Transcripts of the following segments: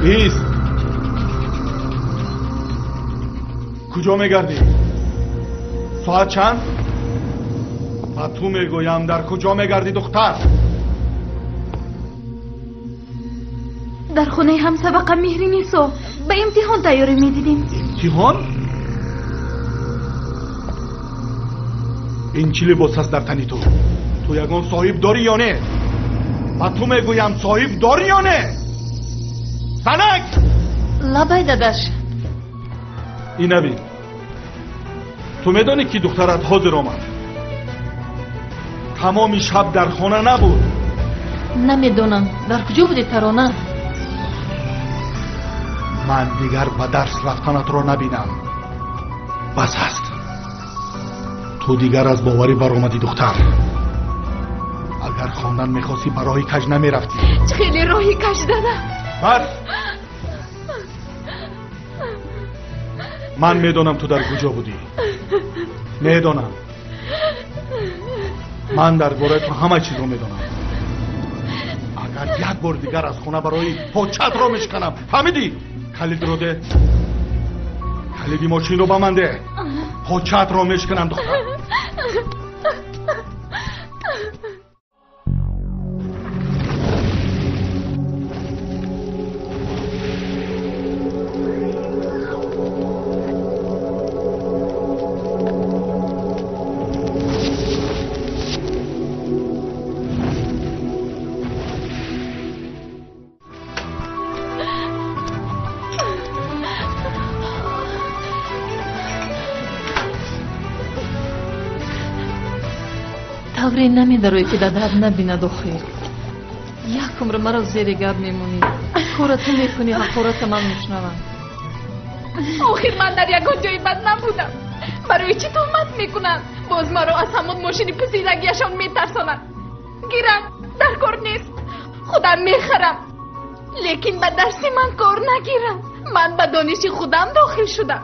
ایست. کجا میگردی؟ ساعت چند؟ و تو میگویم در کجا میگردی دختر؟ در خونه هم سبق مهری نیسو به امتحان تیاری میدیدیم. امتحان؟ این چی لباس هست در تنی تو؟ تو یگان صاحب داری یا نه؟ و تو میگویم صاحب داری یا نه؟ سنک! لبای داداش این نبین. تو میدانی که دخترت حاضر آمد. تمام شب در خانه نبود. نمیدونم در کجا بودی ترانه؟ من دیگر به درس رفتنت را نبینم. بس است. تو دیگر از باوری برآمدی دختر. اگر خواندن میخواستی به راه کج نمیرفتی. خیلی راهی کج داده. بس. من میدونم تو در کجا بودی. میدونم. من در باره تو همه چیز رو میدونم. اگر یک بار دیگر از خونه برای پاچت رو میشکنم. فهمیدی؟ کلید رو ده. کلیدی ماشین رو به من ده. پاچت رو میشکنم دختر. тавре намедарои ки дадар набинад охир. як умр маро зери гап мемонӣ. кора ту мекунӣ, ҳақората ман мешунавам. охир ман дар ягон ҷои бад набудам. барои чӣ тӯҳмат мекунанд? боз маро аз ҳамон мошини пусидагиашон метарсонанд. гирам дар кор нест. худам мехарам. лекин ба дарси ман кор нагирам. ман ба дониши худам дохил шудам.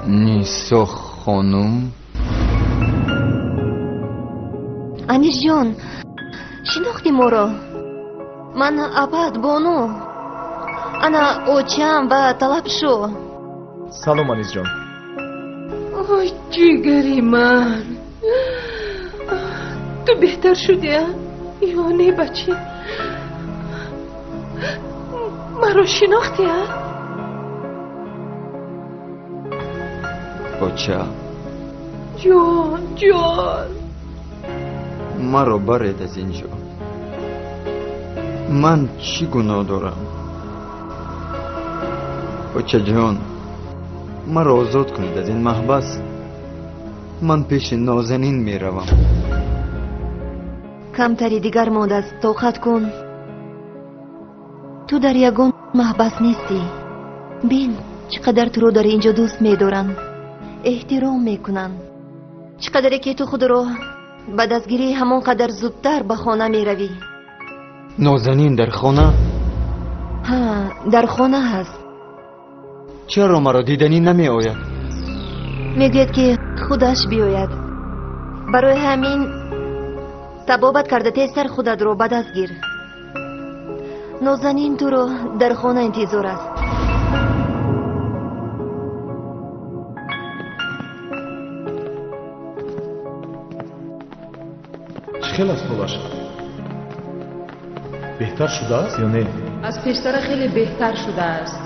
نیسا خانم انیس جان شناختی ما را؟ من ابد بانو انا اوچم و طلب شو. سلام انیس جان. اوه جگری من تو بهتر شدی یا نه بچه؟ مرا شناختی ها؟ بچه جان مرا برید از اینجا. من چی گناه دارم؟ بچه جان مرا آزاد کنید از این محبس. من پیش نازنین می روم. کمتری دیگر ماند از طاقت کن. تو در یگان محبس نیستی. بین چقدر تو رو در اینجا دوست می دارن، احترام می کنن. چقدر که تو خود رو به دستگیری همون قدر زودتر به خانه می روی. نازنین در خانه؟ ها در خانه هست. چرا مرا دیدنی نمی آید؟ میگوید که خودش بیاید. برای همین تبابت کرده تیستر خودت رو به دست گیر. نازنین تو رو در خانه انتظار است. چه خیلی است حالش؟ بهتر شده است یا نه؟ از پیشتر خیلی بهتر شده است.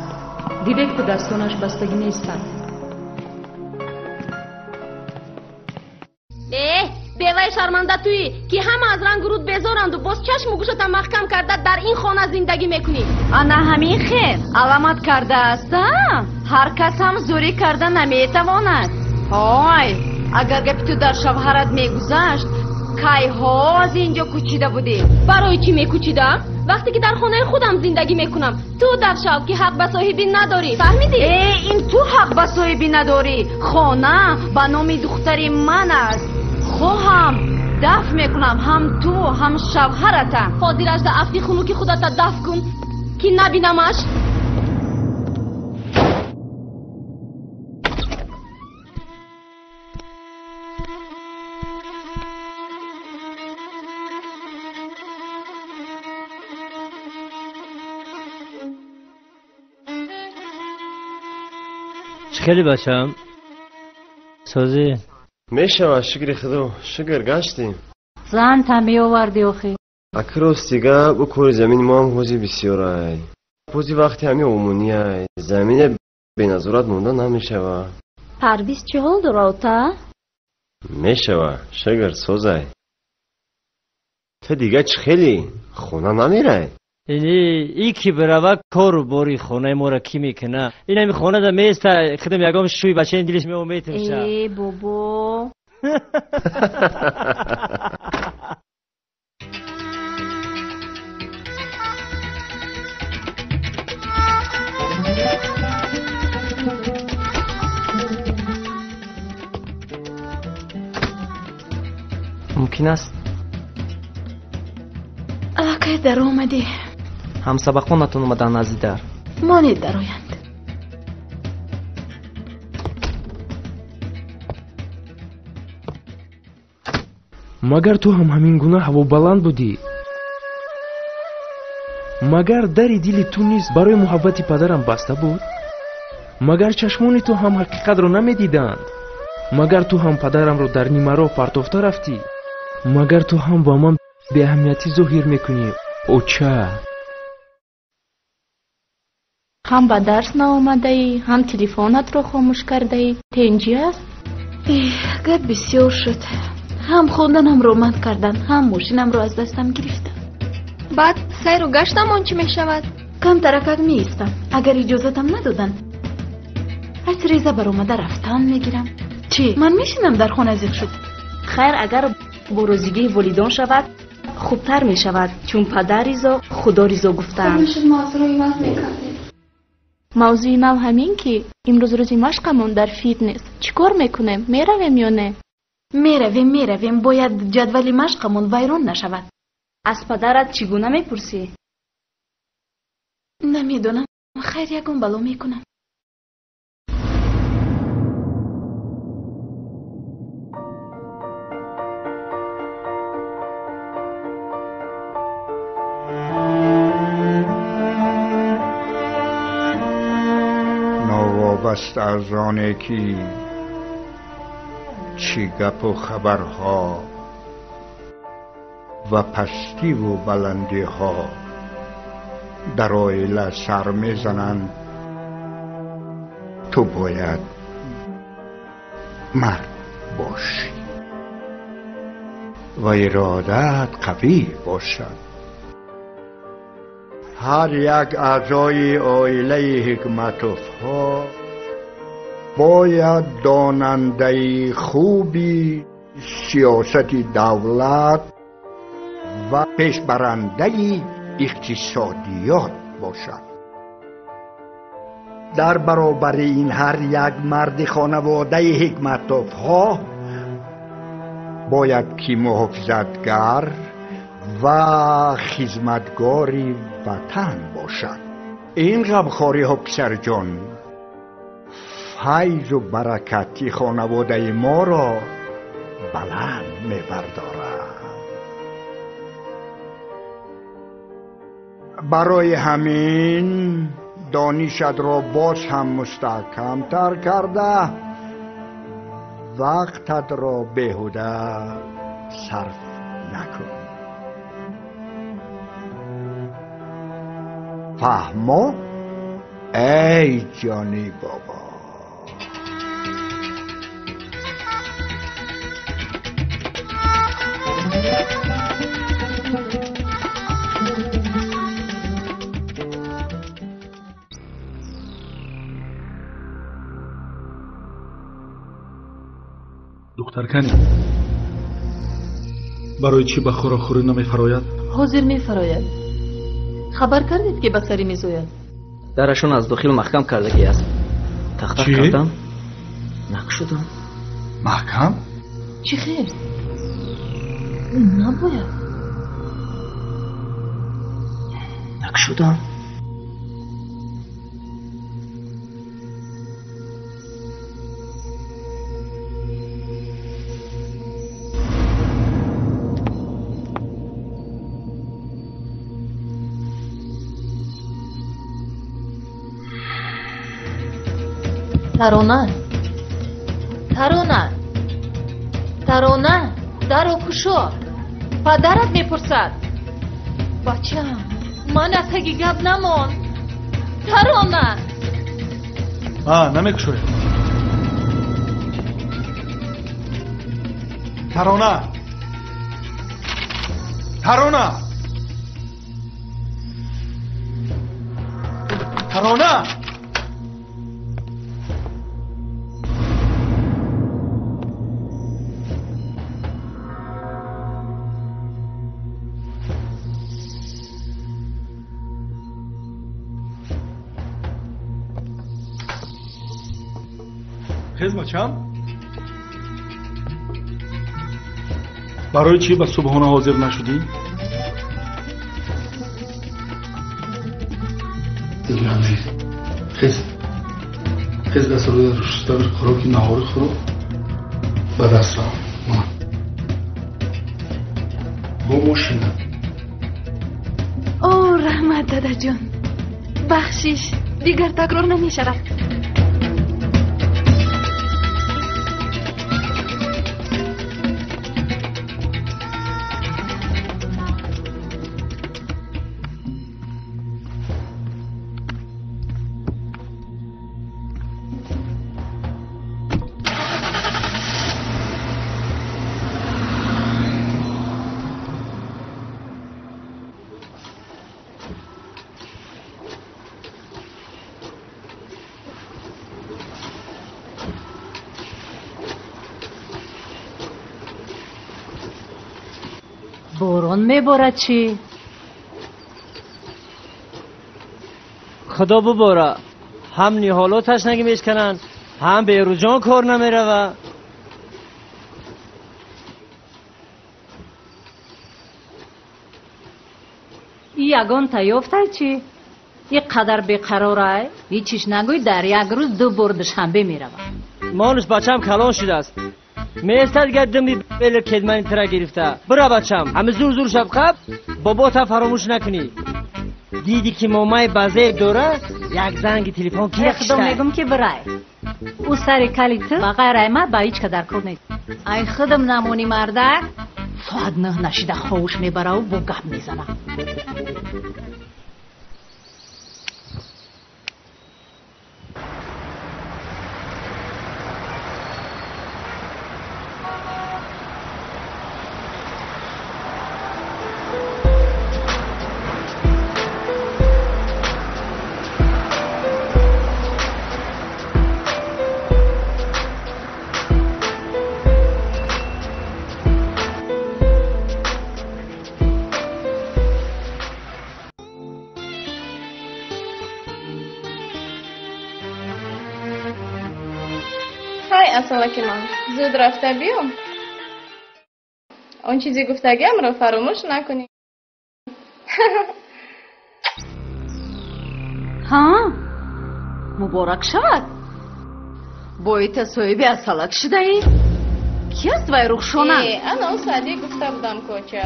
دیده که دستانش بستگی نیستند. بیوه شرمنده تویی که همه از رنگ رود بیزارند و باز چشم و گوشت محکم کرده در این خانه زندگی میکنی. انا همین خیر علامت کرده است. هر کس هم زوری کرده نمیتواند. های اگر گپ تو در شوهرت میگذشت کی ها از اینجا کوچیده بودی؟ برای چی میکوچیدم؟ وقتی که در خانه خودم زندگی میکنم تو در شب که حق به صاحبی نداری، فهمیدی؟ این تو حق به صاحبی نداری. خانه به نام دختری من است. خواهم دفع میکنم هم تو هم شوهرتم. حاضرش در افتی خنوکی خودت دفع کن که نبینمش. خیلی باشم سازی میشه شکر خدا شکر گشتیم زن تمی آوردی آخی اکروس دیگه بکور زمین ما هم حوزی بسیار های حوزی وقتی همی عمونی های زمین به نظرات مونده نمیشه و پرویز چه حال دراتا؟ میشه و شکر سازی تو دیگه چه خیلی خونه نمیره ای کی برای کار باری خونه ما را کی میکنه این همی خونه دا میسته خودم یکم شوی بچه این دلش میشه ای بابا ممکن است کی در آمدی؟ هم سبقانتون اومدن از در مانید در آیند مگر تو هم همین گونه هوا بلند بودی؟ مگر دری دلی تو نیز برای محبت پدرم بسته بود؟ مگر چشمان تو هم حقیقت رو نمیدیدند؟ مگر تو هم پدرم رو در نیمه راه پرتافته رفتی؟ مگر تو هم با من به اهمیتی ظاهر میکنی؟ او چه؟ هم به درس نآمده ای هم تلفنت رو خاموش کرده ای. تنجی است؟ گپ بسیار شد. هم خوندنم رو من کردن هم ماشینم رو از دستم گرفتن. بعد سیر و گشتم آن چی می شود؟ کم ترکت می ایستم. اگر اجازتم ندادن از ریزه بر اومده رفتن میگیرم. چی؟ من میشینم در خانه زیغ شد. خیر اگر بروزگی ولیدان شود خوبتر می شود چون پدر ریزا خدا ریزا گفتن. موضوع نو همین که امروز روزی مشقمون در فیتنس چیکار میکنیم؟ میرویم یا نه؟ میرویم باید جدول مشقمون ویران نشود. از پدرت چگونه میپرسی؟ نمیدونم خیر یکم بلو میکنم. وابسته از آنه که چی گپ و خبرها و پستی و بلندی ها در آیله سر میزنند تو باید مرد باشی و ارادت قوی باشد. هر یک اعضای عائله حکمتوفها باید داننده خوبی سیاست دولت و پیشبرنده اقتصادیات باشد. در برابر این هر یک مرد خانواده حکمتوفها باید که محافظتگر و خدمتگاری وطن باشد. این غمخواری ها پسر جان فیض و برکتی خانواده ما را بلند میبردارد. برای همین دانشت را باز هم مستحکم تر کرده وقتت را بیهوده صرف نکن. فهمو ای جانی بابا. таркани барои чӣ ба хӯрохӯрӣ намефарояд? ҳозир мефарояд. хабар кардед ки ба сари мезояд? дарашон аз дохил маҳкам кардагӣ аст. тахтак кардам, нақ шудам. маҳкам? чӣ хел? набояд. нақ шудам. тарона, тарона, тарона, даро кушо. падарат мепурсад. бачам, манатаги гап намон. тарона. намекушояд. тарона, тарона, тарона. خیز بچم برای چی به صبحانه حاضر نشدی؟ دیگه امیر خیز دست رو در شسته بر خوراکی نهاری خورو به دست را با ماشینه. اوه رحمت دادا جان، بخشش دیگر تکرار نمی شود. باران میبارد چی؟ خدا بباره هم نیحالا تشنگی میشکنن هم بیروجان کار نمیروه. یگان تا یافته چی؟ یک قدر بیقراره هیچیش نگوی در یک روز 2 بار دوشنبه میروه. مالش بچم کلان شده است. میستد گردمی بله کدمانی تره گرفته. برا بچم همه زور شب قب بابا تا فراموش نکنی. دیدی که مامای بازه دوره یک زنگ تلفن کی خدا میگم که برای او سر کلیت بغیر ایمه با هیچ کدر کار نید. ای خودم نمونی مرده ساعت 9 نشیده خوش میبره و با گپ میزنه. اصلا که من زود رفته بیام. اون چیزی گفتگیم رو فراموش نکنی. ها مبارک شود. باید صاحبی اصالک شده ای؟ کی است وی روخشانه؟ انا سعدی گفته بودم کوچه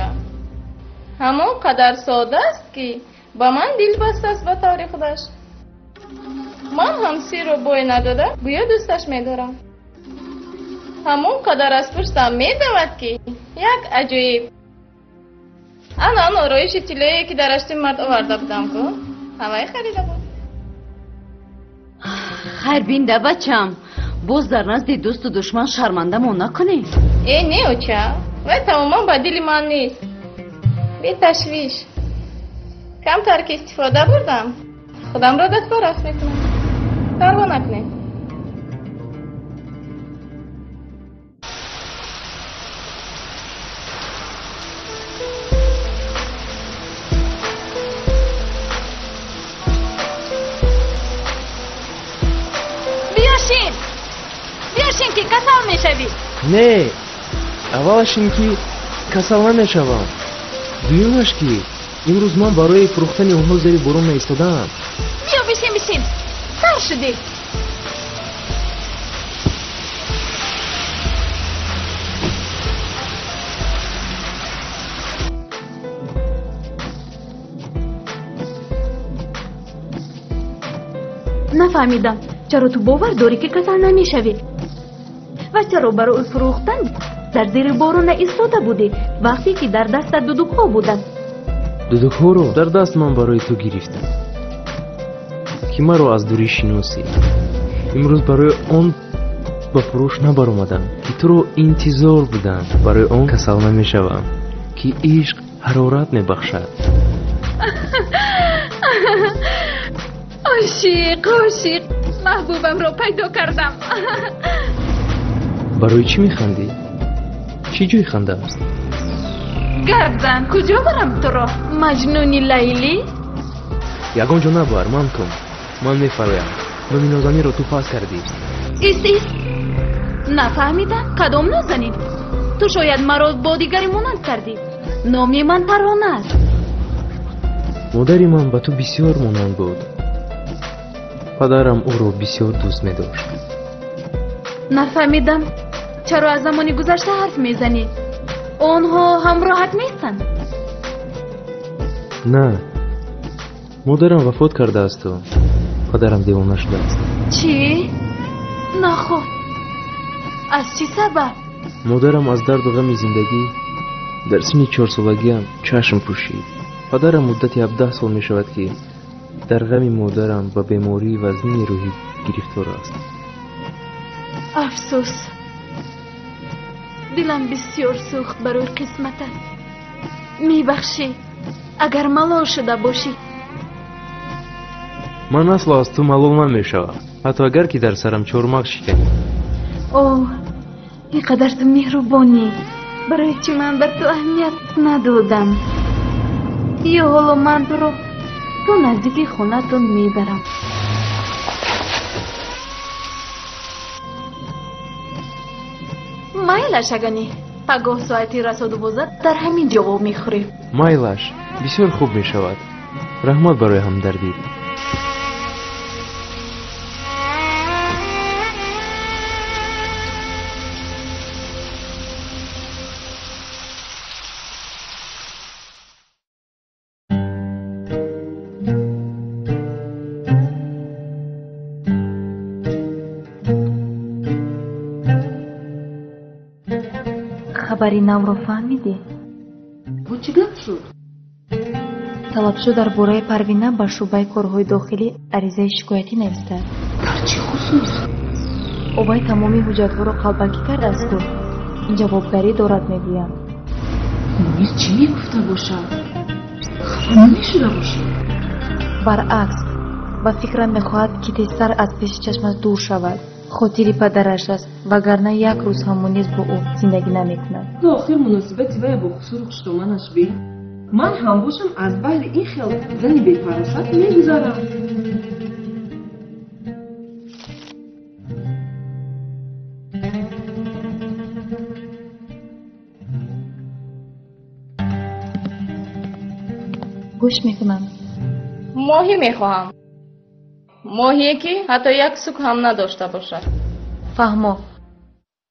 همون قدر ساده است که با من دل بسته است به طور خودش. من هم سی رو بوی نداده گویا دوستش میدارم. همون قدر از پشتم میدود که یک عجیب. انا رویش تیلایی که در اشتی مرد آورده بودم که همه خریده بود. خیر بینده بچم باز در نزد دوست و دشمن شرمنده مون نکنی. نه اوچه و تماما با دل من نیست. بی تشویش کم تر که استفاده بردم خودم را دست برفت میکنم. پروا نکنید. мешавӣ? не, аввалаш ин ки касал намешавам, дуюмаш ки имрӯз ман барои фурӯхтани онҳо зери борон наистодаам. биё бишин сар шудӣ. нафаҳмидам чаро ту бовар дорӣ ки касал намешавӣ ва чаро барои фурӯхтан дар зери борон наистода будӣ вақте ки дар дастат дудукҳо буданд? дудукҳоро дар даст ман барои ту гирифтам ки маро аз дурӣ шиносӣ. имрӯз барои он ба фурӯш набаромадам ки туро интизор будам. барои он касал намешавам ки ишқ ҳарорат мебахшад. عاشق محبوبمро пайдо кардам. барои чӣ механдӣ? чӣ ҷои ханда аст? гардан куҷо барам туро? маҷнуни лайлӣ? ягон ҷо набар, ман кун. ман мефароям. номи нозанинро ту пас кардӣ. ист нафаҳмидам кадом нозанин? ту шояд маро бо дигаре монанд кардӣ. номи ман Тарона аст. модари ман ба ту бисёр монанд буд. падарам ӯро бисёр дӯст медошт. нафаҳмидам чаро аз замони гузашта ҳарф мезанӣ? онҳо ҳамроҳат нестанд? на, модарам вафот кардаасту падарам девона шудааст. чӣ? нахоб. аз чӣ сабаб? модарам аз дарду ғами зиндагӣ дар синни 4 солагиам чашм пӯшид. падарам муддати 17 сол мешавад ки дар ғами модарам ба беморӣ вазнини рӯҳӣ гирифтор аст. афсӯс. дилам бисёр сӯхт барои қисматат. мебахшӣ агар малол шуда бошӣ. ман асло аз ту малол намешавам, ҳатто агар ки дар сарам чормағз шиканӣ. оҳ, ин қадар ту меҳрубонӣ. барои чӣ ман ба ту аҳамият надодам? ё ҳоло ман туро то наздики хонатон мебарам. майлаш агани пагоҳ соати расо 12 дар ҳамин ҷо об мехӯрем. майлаш бисёр хуб мешавад. раҳмат барои ҳамдардӣ. хабари навро фаҳмидӣ? бо чӣ гап шуд? талабшо дар бораи Парвина ба шуъбаи корҳои дохилӣ аризаи шикоятӣ навистад. дар чӣ хусус? обай тамоми ҳуҷҷатҳоро қалбакӣ кардаасту ҷавобгарӣ дорад мегӯям. муниз чӣ мегуфта бошад? хафа намешуда бошад? баръакс ба фикрам мехоҳад ки тезтар аз пеши чашмаш дур шавад. хотири падараш аст, вагарна як рӯз ҳам муниз бо ӯ зиндагӣ намекунад. ту охир муносибати вая бо хусуру хуштоманаш бин. ман ҳам бошам аз байли ин хел зани бефаросат мегузарам. гӯш мекунам. моҳӣ мехоҳам. моҳие ки ҳатто як сук ҳам надошта бошад. фаҳмо.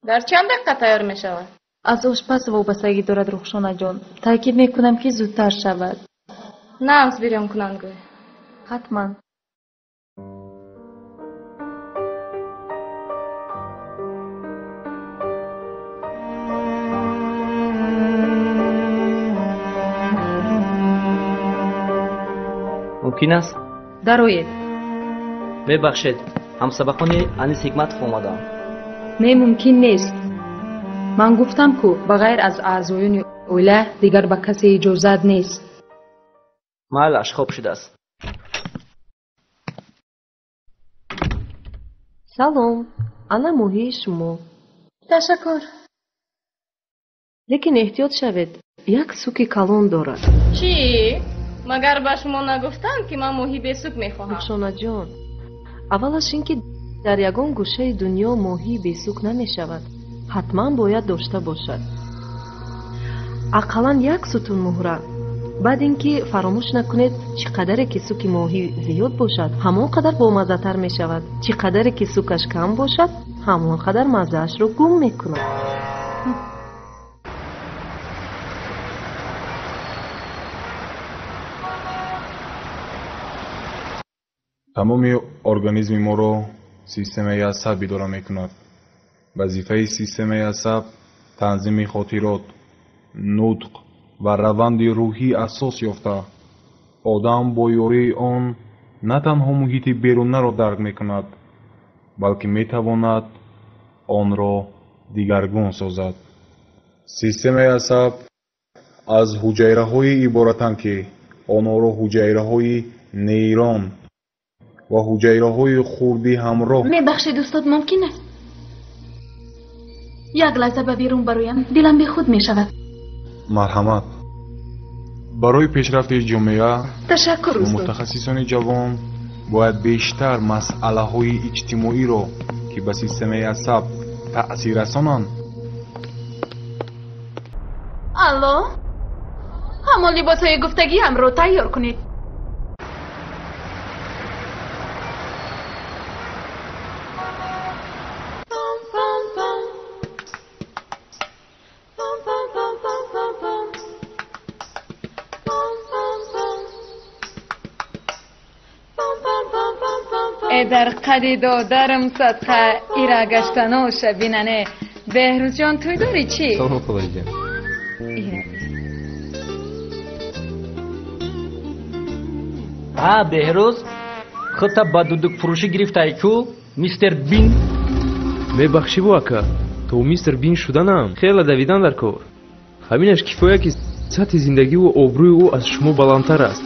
дар чанд дақиқа тайёр мешавад? аз ошпаз вобастагӣ дорад рухшонаҷон. таъкид мекунам ки зудтар шавад. намз бирён кунандгӯй. ҳатман. мумкин аст дароед. мебахшед, ҳамсабақони Анис Ҳикматов омадаам. не, мумкин нест. ман гуфтам ку ба ғайр аз аъзоёни оила дигар ба касе иҷозат нест. майлаш хоб шудааст. салом, ана моҳии шумо. ташаккур. лекин эҳтиёт шавед, як суки калон дорад. чӣ? магар ба шумо нагуфтам ки ман моҳӣ бесук мехоҳам? рухшонаҷон, аввалаш ин ки дар ягон гӯшаи дунё моҳӣ бесук намешавад. حتما باید داشته باشد. اقلاً یک ستون مهره. بعد اینکه فراموش نکنید چقدر که سوک ماهی زیاد باشد همون قدر بامزه تر می شود، چقدر که سوکش کم باشد همون قدر مزهش رو گم می کند. تمام ارگانیسم ما رو سیستم عصب اداره میکند. وظیفه سیستم عصب تنظیم خاطرات، نطق و روند روحی اساس یافته. آدم با یاری آن نه تنها محیط بیرونه را درک میکند بلکه میتواند آن را دیگرگون سازد. سیستم عصب از حجیره های عبارتند که آنها را حجیره های نیرون و حجیره های خوردی همراه. میبخشید استاد، ممکن است یک لحظه به بیرون برایم؟ دلم به خود می شود. مرحمت. برای پیشرفت جامعه تشکر استاد. متخصصان جوان باید بیشتر مسئله های اجتماعی را که به سیستم عصب تأثیر رسانند. الو، همون لباس های گفتگی هم رو تیار کنید. در قدی دادرم صدقه ایره گشتنو شبیننه. بهروز جان توی داری چی؟ سلام خدای جان. بهروز خودتا با دودک فروشی گرفته کو میستر بین. میبخشی بو اکا، تو میستر بین شدنم خیلی دویدن در کار. همینش کفایه که سطح زندگی و آبروی او از شما بلندتر است.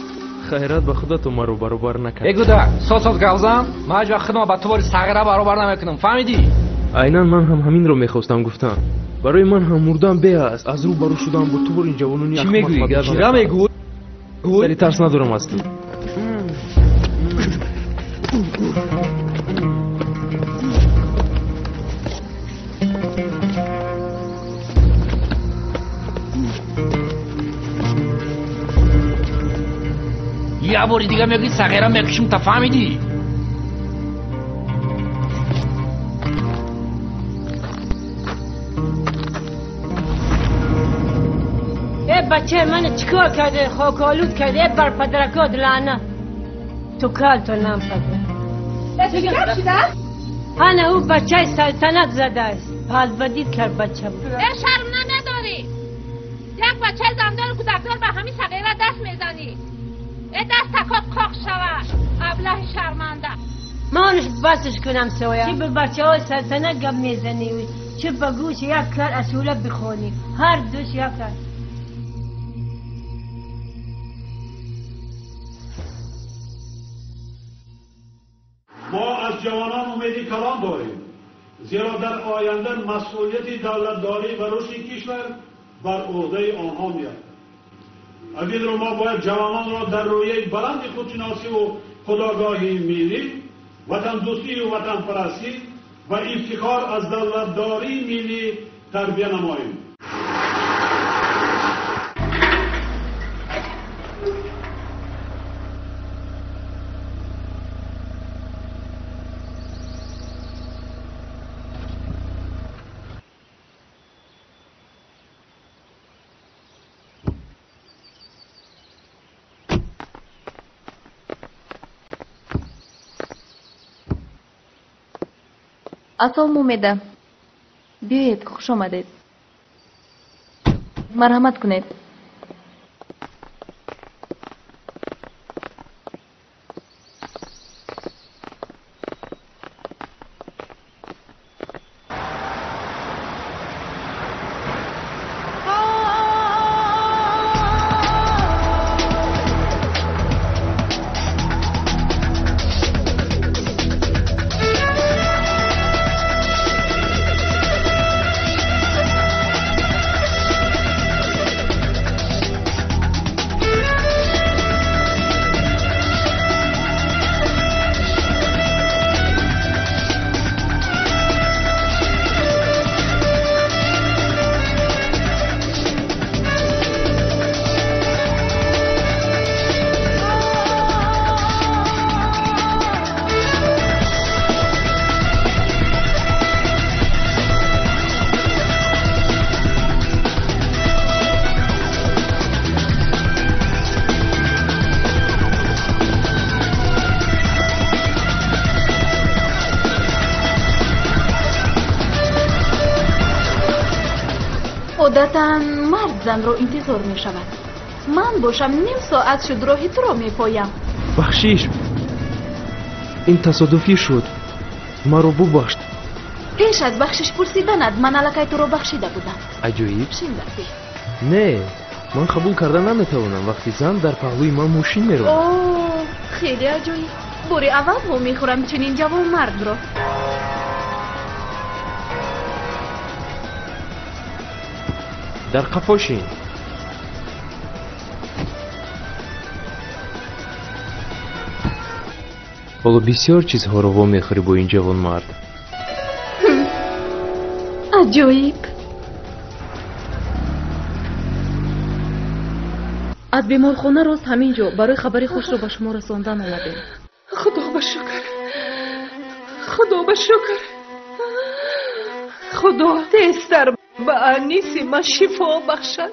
خیرات به خدا تو مرا برابر نکرد. بگو ده ساز گلزم ما هیچ وقت با تو باری صغیره برابر نمیکنم، فهمیدی؟ عیناً من هم همین رو میخواستم گفتم. برای من هم مردن به است، از رو برو شدم با تو بار این جوانونی. چی میگویی؟ چرا میگویی؟ ولی ترس ندارم از تو. یه باری دیگه میگی صغیره میکشم، تا فهمیدی؟ بچه من چیکار کرده؟ خاک آلود کرده بر پدرکات لعنه. تو کال تو نم پدر چیکار شده؟ هنه او بچه سلطنت زده است. حال بدید کرد بچه بود. شرم نداری؟ یک بچه زندار کودکدار به همین صغیره دست میزنی. دست تکات کاخ شود. ابله شرمنده. مانش بسش کنم سویا. چی به بچه های سلطنت گم میزنی؟ چی به گوش یک کار اصوله بخونی؟ هر دوش یک کار. ما از جوانان امیدی کلان داریم، زیرا در آینده مسئولیت دولتداری و رشد کشور بر عهده آنها میاد. از این رو ما باید جوانان را در رویه بلند خودشناسی و خودآگاهی ملی، وطن دوستی و وطن پرستی و افتخار از دولتداری ملی تربیه نماییم. اسلام اومده. بیایید، خوش آمدید. مرحمت کنید. عادتا مرد زن رو انتظار می شود. من باشم نیم ساعت شد راهی تو را می پایم. بخشیش، این تصادفی شد. ما رو ببخش. پیش از بخشش پرسیدند من الکی تو رو بخشیده بودم. عجیب. شندفی. نه، من قبول کردن نمیتوانم وقتی زن در پهلوی من ماشین میرود. اوه، خیلی عجیب. باری اول ها میخورم چنین جوان مرد را. در قفاشین. حالا بسیار چیزها رو وا میخوری با این جوان مرد. عجیب. از بیمارخانه راست همینجا برای خبری خوش رو به شما رساندن آمدیم. خدا بشکر، خدا بشکر. خدا دستر به انیسی من شفا بخشد.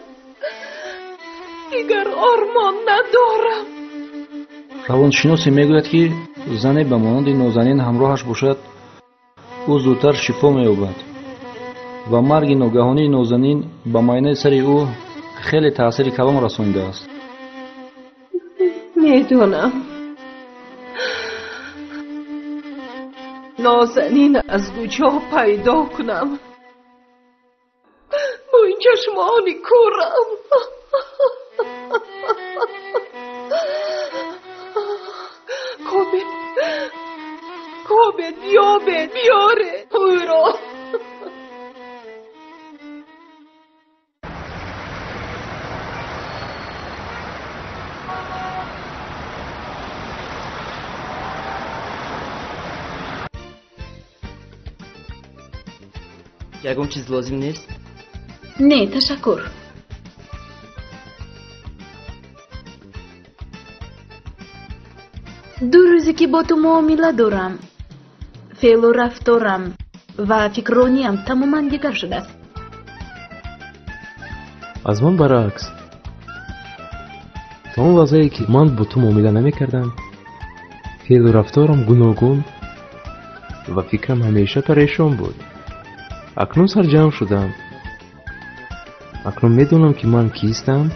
دیگر آرمان ندارم. روانشناسی میگوید که زنی به مانند نازنین همراهش باشد او زودتر شفا مییابد و مرگ ناگهانی نازنین به معاینه سر او خیلی تاثیر کلان رسانیده است. میدونم نازنین از کجا پیدا کنم با این چشمانی کورم. کابه بیاره اوی را. یگون چیز لازم نیست؟ نه تشکر. دو روزی که با تو معامله دارم. فعل و رفتارم و فکرانیم تماما دیگر شده است. از من برعکس. تا اون لحظه‌ای که من با تو معامله نمی‌کردم فعل و رفتارم گوناگون و فکرم همیشه پریشان بود. اکنون سرجم شدم. اکنون میدونم که من کیستم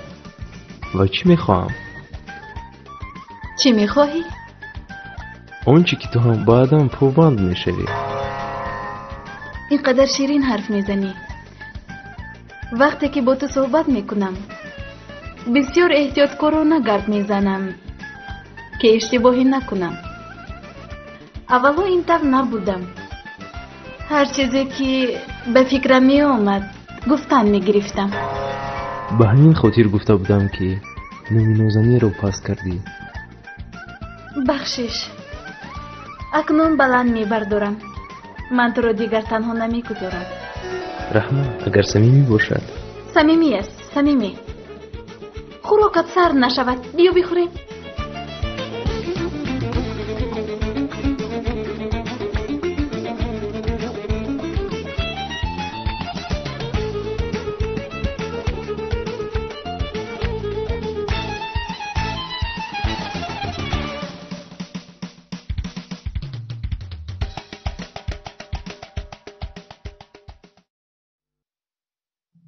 و چی میخواهم. چی میخواهی؟ آنچه که تو هم بعدم پابند میشوی. اینقدر شیرین حرف میزنی. وقتی که با تو صحبت میکنم بسیار احتیاطکارانه گرد میزنم که اشتباهی نکنم. اولا این طور نبودم. هر چیزی که به فکرم می آمد گفتن می گرفتم. به همین خاطر گفته بودم که نام نازنین رو پس کردی. بخشش. اکنون بلند می بردارم. من تو رو دیگر تنها نمی گذارم. رحمه اگر صمیمی باشد. صمیمی است. صمیمی. خوراکت سر نشود. بیا بخوریم.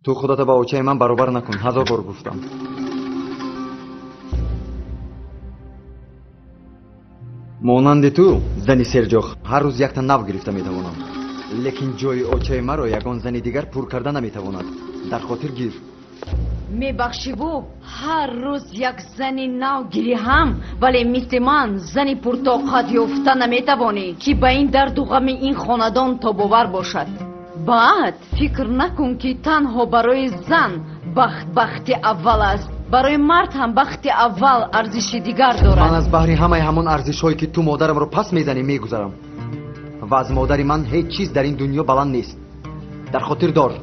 تو خودت با اوچه من برابر نکن. 1000 بار گفتم. مانند تو زنی سرجاخ هر روز یک تا نو گرفته میتوانم، لیکن جای اوچه مرا یگان زنی دیگر پر کرده نمیتواند. در خاطر گیر. میبخشی بو هر روز یک زنی نو گیری هم، ولی مثل من زنی پرطاقت یافته نمیتوانی که به این درد و غم این خاندان تا باور باشد. بعد فکر نکن که تنها برای زن بخت اول است، برای مرد هم بخت اول ارزش دیگر دارد. من از بحری همون ارزش هایی که تو مادرم رو پس میزنی میگذارم و از مادری من هیچ چیز در این دنیا بلند نیست. در خاطر دار.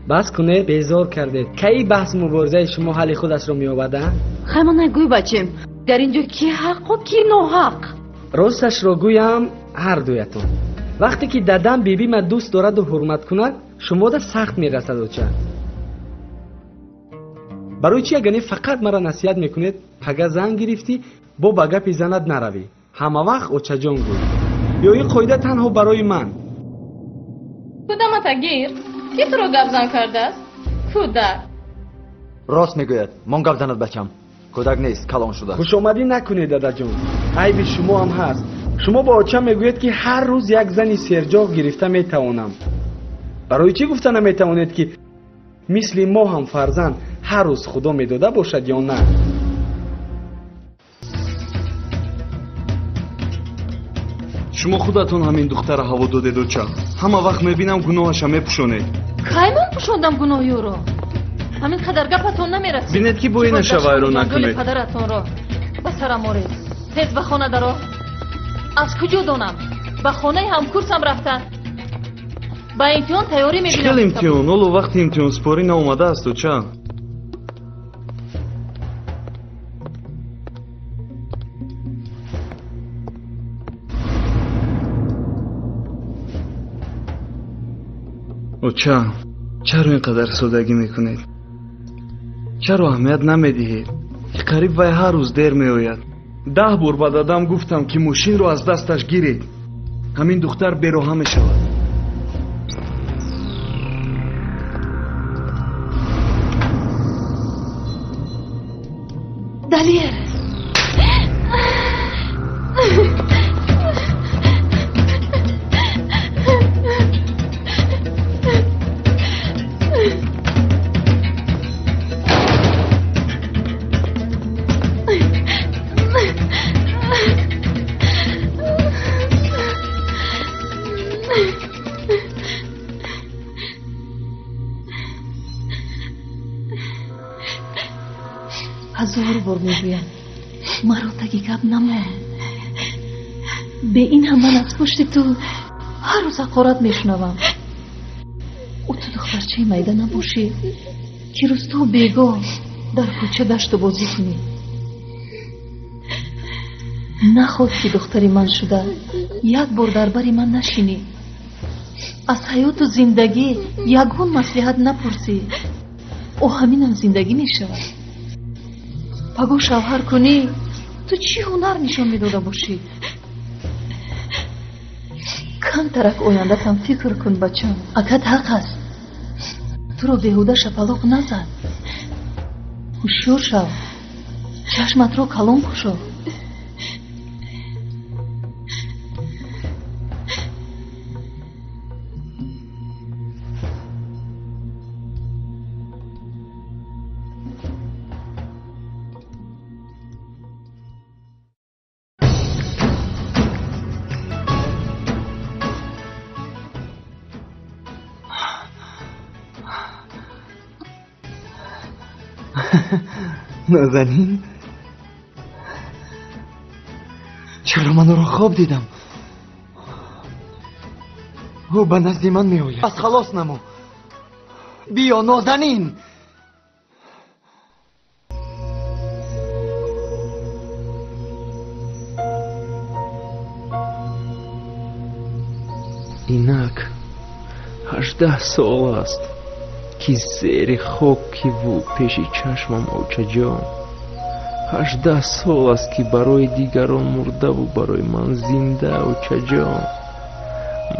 بس کنه، بیزار کرده. کی بحث مبارزه شما حل خودش رو میآورده؟ خیلی نگوی بچم، در اینجا کی حق و کی ناحق؟ راستش رو گویم هر دویتون. وقتی که دادم بیبی من دوست دارد و حرمت کند، شما در سخت میرسد و چه؟ برای چی اگه فقط مرا نصیحت میکنید پگه زن گرفتی با بگه زند نروی، همه وقت اوچه جان گوی، یا این قاعده تنها برای من؟ کدامت گیر؟ کی تو رو گپ زن کرده است؟ کودک راست میگوید من گپ زند بچم کودک نیست کلان شده خوش آمدی نکنید دادا جون عیب شما هم هست شما با آچه میگوید که هر روز یک زنی سرجاق گرفته میتوانم برای چی گفته نمیتوانید که مثل ما هم فرزند هر روز خدا میداده باشد یا نه شما خودتون همین دختر هوا دادید و چه همه وقت میبینم گناهش میپوشونید کی من پوشوندم گناهی او رو همین قدر گپتون نمیرسید بینید که با این شوای رو نکنید پدرتون رو به سرم آرید تیز به خانه درو از کجا دونم به خانه همکورسم رفتن با امتحان تیاری میبینم چکل امتحان اولو وقت امتحان سپاری ناومده است و چه و چرا اینقدر سودگی میکنید چرا اهمیت نمیدهید قریب وی هر روز دیر میآید 10 بار به دادم گفتم که ماشین رو از دستش گیرید همین دختر بی‌راه میشود دلیر هزار بار میگویم مرا تگی گپ نمان به این هم من از پشت تو هر روز حقارت میشنوم او تو دخترچه میده نباشی که روز تو بیگاه در کوچه دشت و بازی کنی نخواد که دختری من شده یک بار در بری من نشینی از حیات و زندگی یگون مصلحت نپرسی او همینم زندگی میشود پگو شوهر کنی تو چی هنر نشان میداده باشی کم ترک آینده کم فکر کن بچم اکد حق است تو رو بیهوده شپلاق نزد هوشیار شو چشمت رو کلان کشو نازنین چرا من رو خواب دیدم او به نزد من می آید پس خلاص نمو بیا نازنین اینک 18 سال است که زیر خاکی و پیش چشمم اوچه جان 18 سال است که برای دیگران مرده و برای من زنده اوچه جان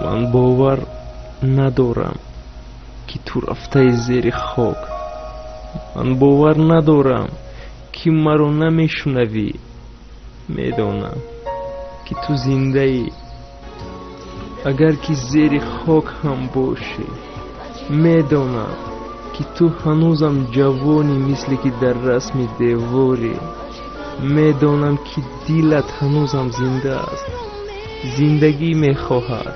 من باور ندارم که تو رفته زیر خاک من باور ندارم که مرا نمیشنوی میدانم که تو زنده ای اگر که زیر خاک هم باشی میدانم که تو هنوزم جوانی مثل که در رسم دیواری میدانم که دلت هنوزم زنده است زندگی میخواهد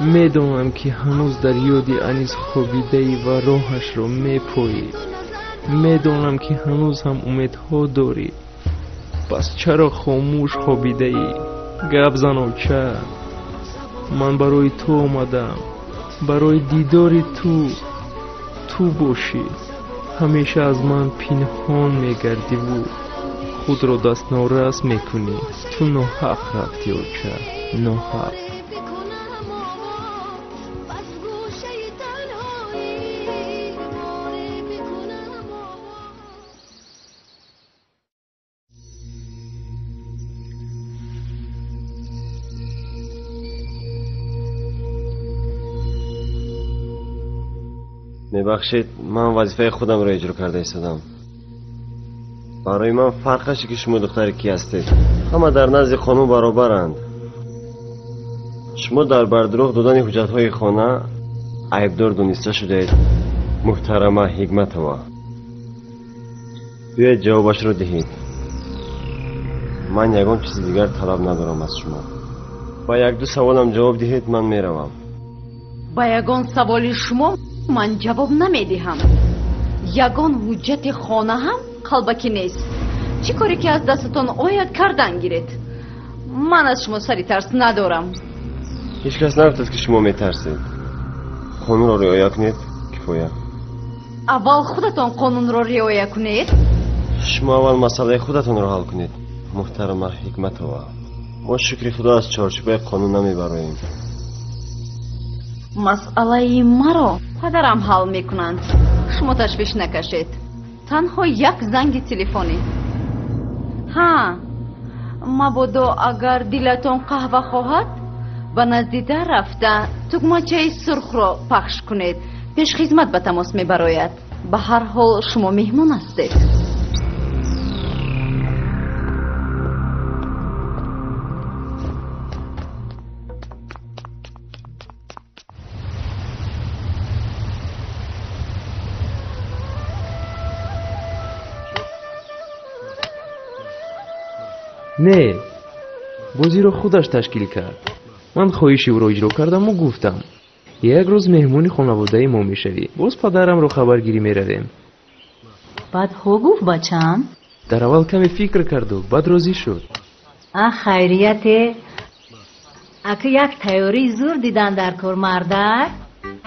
میدانم که هنوز در یاد انیس خوابیده ای و راهش را میپویی میدانم که هنوز هم امیدها داری پس چرا خاموش خوابیده ای گپ زن چه من برای تو آمدم برای دیدار تو باشی همیشه از من پنهان میگردی و خود را دست نارس میکنی تو ناحق رفتی و چه ناحق میبخشید من وظیفه خودم رو اجرا کرده ایستادم. برای من فرقشه که شما دختر کی هستید. همه در نزد قانون برابرند. شما در بردروغ دادن حجت‌های خانه عیبدار دونسته شدید. محترمه حکمتова، بیاید جوابش رو دهید. من یگان چیز دیگر طلب ندارم از شما. با یک دو سوالم جواب دهید من میروم. با یگان سوال شما من جواب نمیدهم. یگان حجت خانه هم قلبکی نیست. چی کاری که از دستتون آید کردن گیرید. من از شما سری ترس ندارم. هیچ کس نگفته که شما میترسید. قانون رو رعایت کنید کفایه. اول خودتون قانون رو رعایت کنید. شما اول مسئله خودتون رو حل کنید. محترمه حکمتова، ما شکر خدا از چارچوبه قانون نمیبریم. مسئله مرا پدرم حل میکنند. شما تشویش نکشید. تنها یک زنگ تلفنی. ها، مبادا اگر دلتون قهوه خواهد به نزدیکتر رفته تکمچه سرخ را پخش کنید. پیش خدمت به تماس میبراید. به هر حال شما مهمان هستید. نه، بازی رو خودش تشکیل کرد. من خواهشی او را اجرا کردم و گفتم یک روز مهمونی خانواده ما میشوی. باز پدرم رو خبرگیری میرویم. بعد ها گفت بچم؟ در اول کمی فکر کرد و بعد راضی شد. خیریت اگه یک تیاری زور دیدن در کار مردک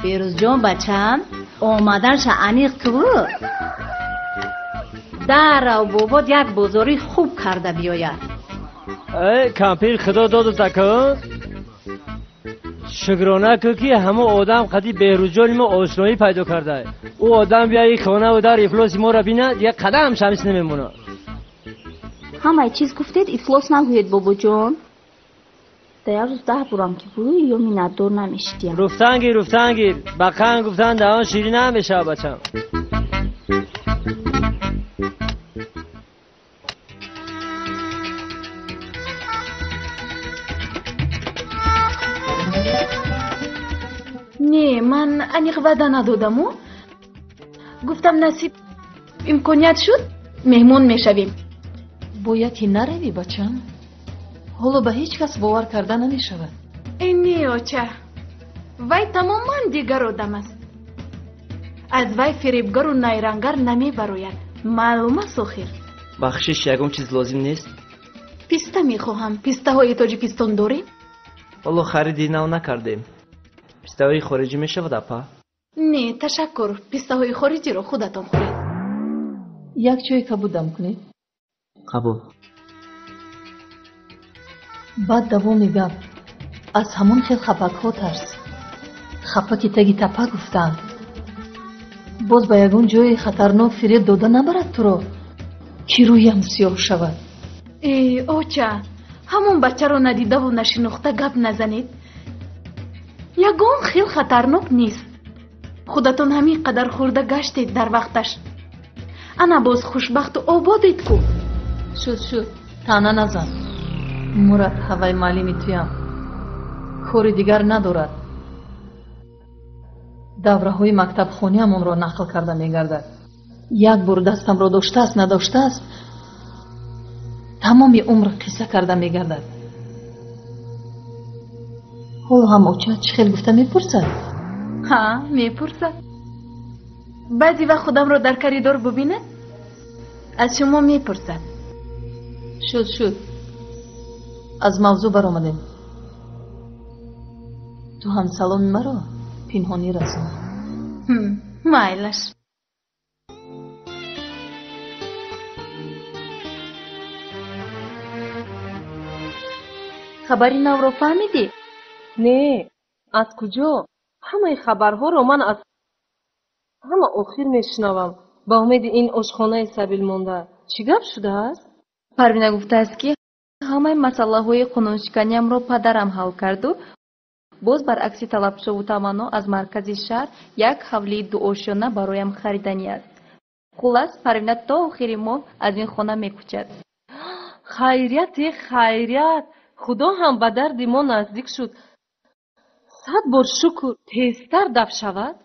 بیروز جان بچم آمدنش انیق که بود در و بابات یک بزاری خوب کرده بیاید. کمپیر خدا داد و تکن شکرانه که همه آدم قدی بهروز جانی ما آشنایی پیدا کرده. او آدم بیایی خانه و در افلاس ما را بینه یک قدم شمیس نمیمونه. همه چیز گفتید افلاس نگوید بابا جان. در روز 10 برام که بوی یا مینت دور نمیشتیم. رفتن گیر بقیه گفتن دهان شیری نمیشه بچم. نه من انیق وعده ندادم و گفتم نصیب امکانیت شد مهمون میشویم. باید که نروی بچم. حالا به هیچ کس باور کرده نمیشود. اینی آچه وی تماما دیگر آدم است. از وی فریبگر و نیرنگر نمی براید. معلوم است آخر. بخشش یکم چیز لازم نیست. پیسته میخواهم. پیسته های تاجیکستان داریم؟ والا خریدی نو نکردیم. پیسته های خارجی میشود اپا؟ نه تشکر. پیسته های خارجی رو خودتان خورید. یک چای کبودم کنید؟ قبول. بعد دوام گپ از همون خیل خپک ها ترس. خپکی تگی تپه گفتند. باز به یگون جای خطرناک فریب داده نبرد تو رو که رویم سیاه شود. ای اوچه همون بچه رو ندیده و نشناخته گپ نزنید. یگان خیل خطرناک نیست. خودتون همین قدر خورده گشتید در وقتش. انا باز خوشبخت و آبادید کو. شد تانه نزن. مرد هوای مالی میتویم. خوری دیگر ندارد. دوره های مکتب خونی همون را نقل کرده میگردد. یک بار دستم را داشته است نداشته است تمامی عمر قصه کرده میگردد. حالا هم اوچه چه خیل گفته میپرسد؟ ها میپرسد. بعضی وقت خودم را در کریدور ببینه از شما میپرسد. شد از موضوع برآمدیم. تو هم سلام مرا پنهانی رسون. مایلش. خبری نو رو فهمیدی؟ نه از کجا؟ همه خبرها رو من از همه آخر میشنوم. با امید این آشخانه سبیل مونده چی گپ شده است؟ پروینه گفته است که همه مسئله های قانونشکنیم رو پدرم حل کرد و боз баръакси талабшову таманно аз маркази шаҳр як ҳавлии дуошона бароям харидани аст. хулас парвина то охири моҳ аз ин хона мекӯчад. хайрияте хайрият, худо ҳам ба дарди мо наздик шуд. 100 бор шукр, тезтар даф шавад.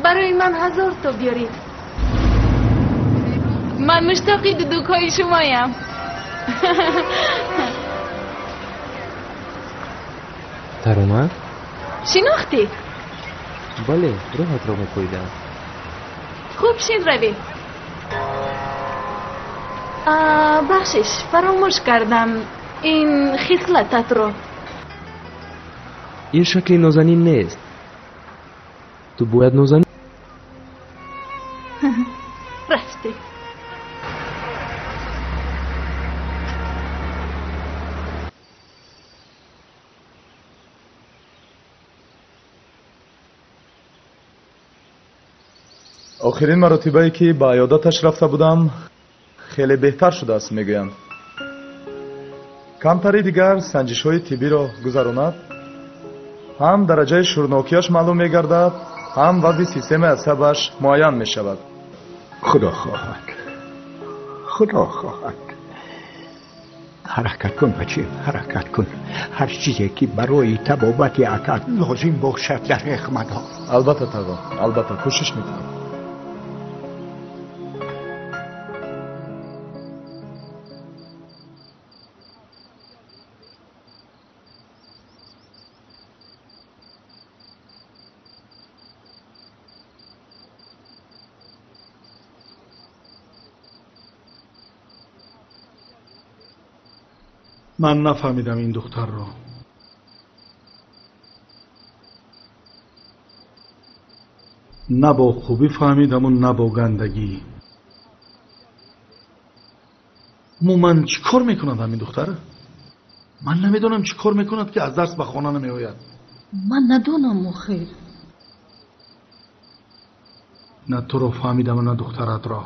برای من 1000 تا بیارید. من مشتاقی دودوکای شمایم. در اومد؟ شناختی؟ بله، راحت را میپویدم. خوب شید روی. بخشش فراموش کردم این خصلتت رو. این شکل نازنین نیست. تو باید نازنین. رفتی. آخرین مراتبه‌ای که به عیادتش رفته بودم خیلی بهتر شده است میگویند. کمتری دیگر سنجش‌های طبی را گذراند، هم درجه شورناکیش معلوم میگردد، هم وضع سیستم عصبش معین میشود. خدا خواهد، خدا خواهد. حرکت کن بچه، حرکت کن. هر چیزی که برای طبابت عقد لازم باشد در حکمت ها. البته تقا، البته کوشش میکنم. من نفهمیدم این دختر رو. نه با خوبی فهمیدم و نه با گندگی. من چی کار میکند همین دختر؟ من نمیدونم چی کار میکند که از درس به خانه نمی آید. من ندونم خیر. نه تو رو فهمیدم و نه دخترت را.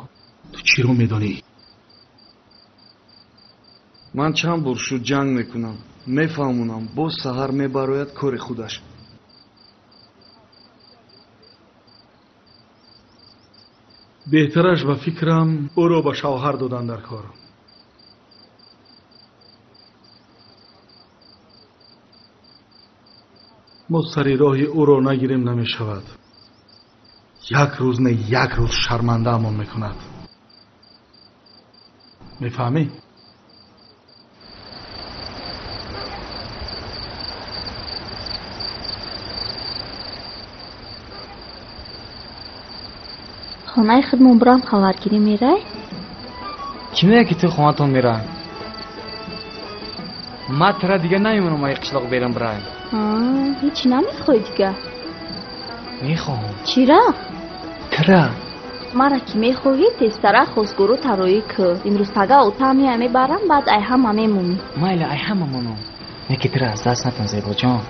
تو چی رو میدونی؟ من چند بار شد جنگ میکنم، میفهمونم باز سحر میبراید کار خودش. بهترش به فکرم او را به شوهر دادن در کار. ما سری راهی او را نگیریم نمی شود. یک روز نه یک روز شرمنده امون میکند. میفهمی؟ خانه خودمون برام خبرگیری میره؟ چی میگه که تو خانه تون میره؟ ما ترا دیگه نمیمونم ای قشلاق برم برای. هیچی نمیخوای دیگه؟ میخوام. چرا؟ ترا مرا که میخوایی تیستره خوزگورو ترایی که امروز تگه اوتامی همه برم بعد ای هم همه مومی. مایل ای هم همونو. یکی ترا از دست نتون زیبا جان.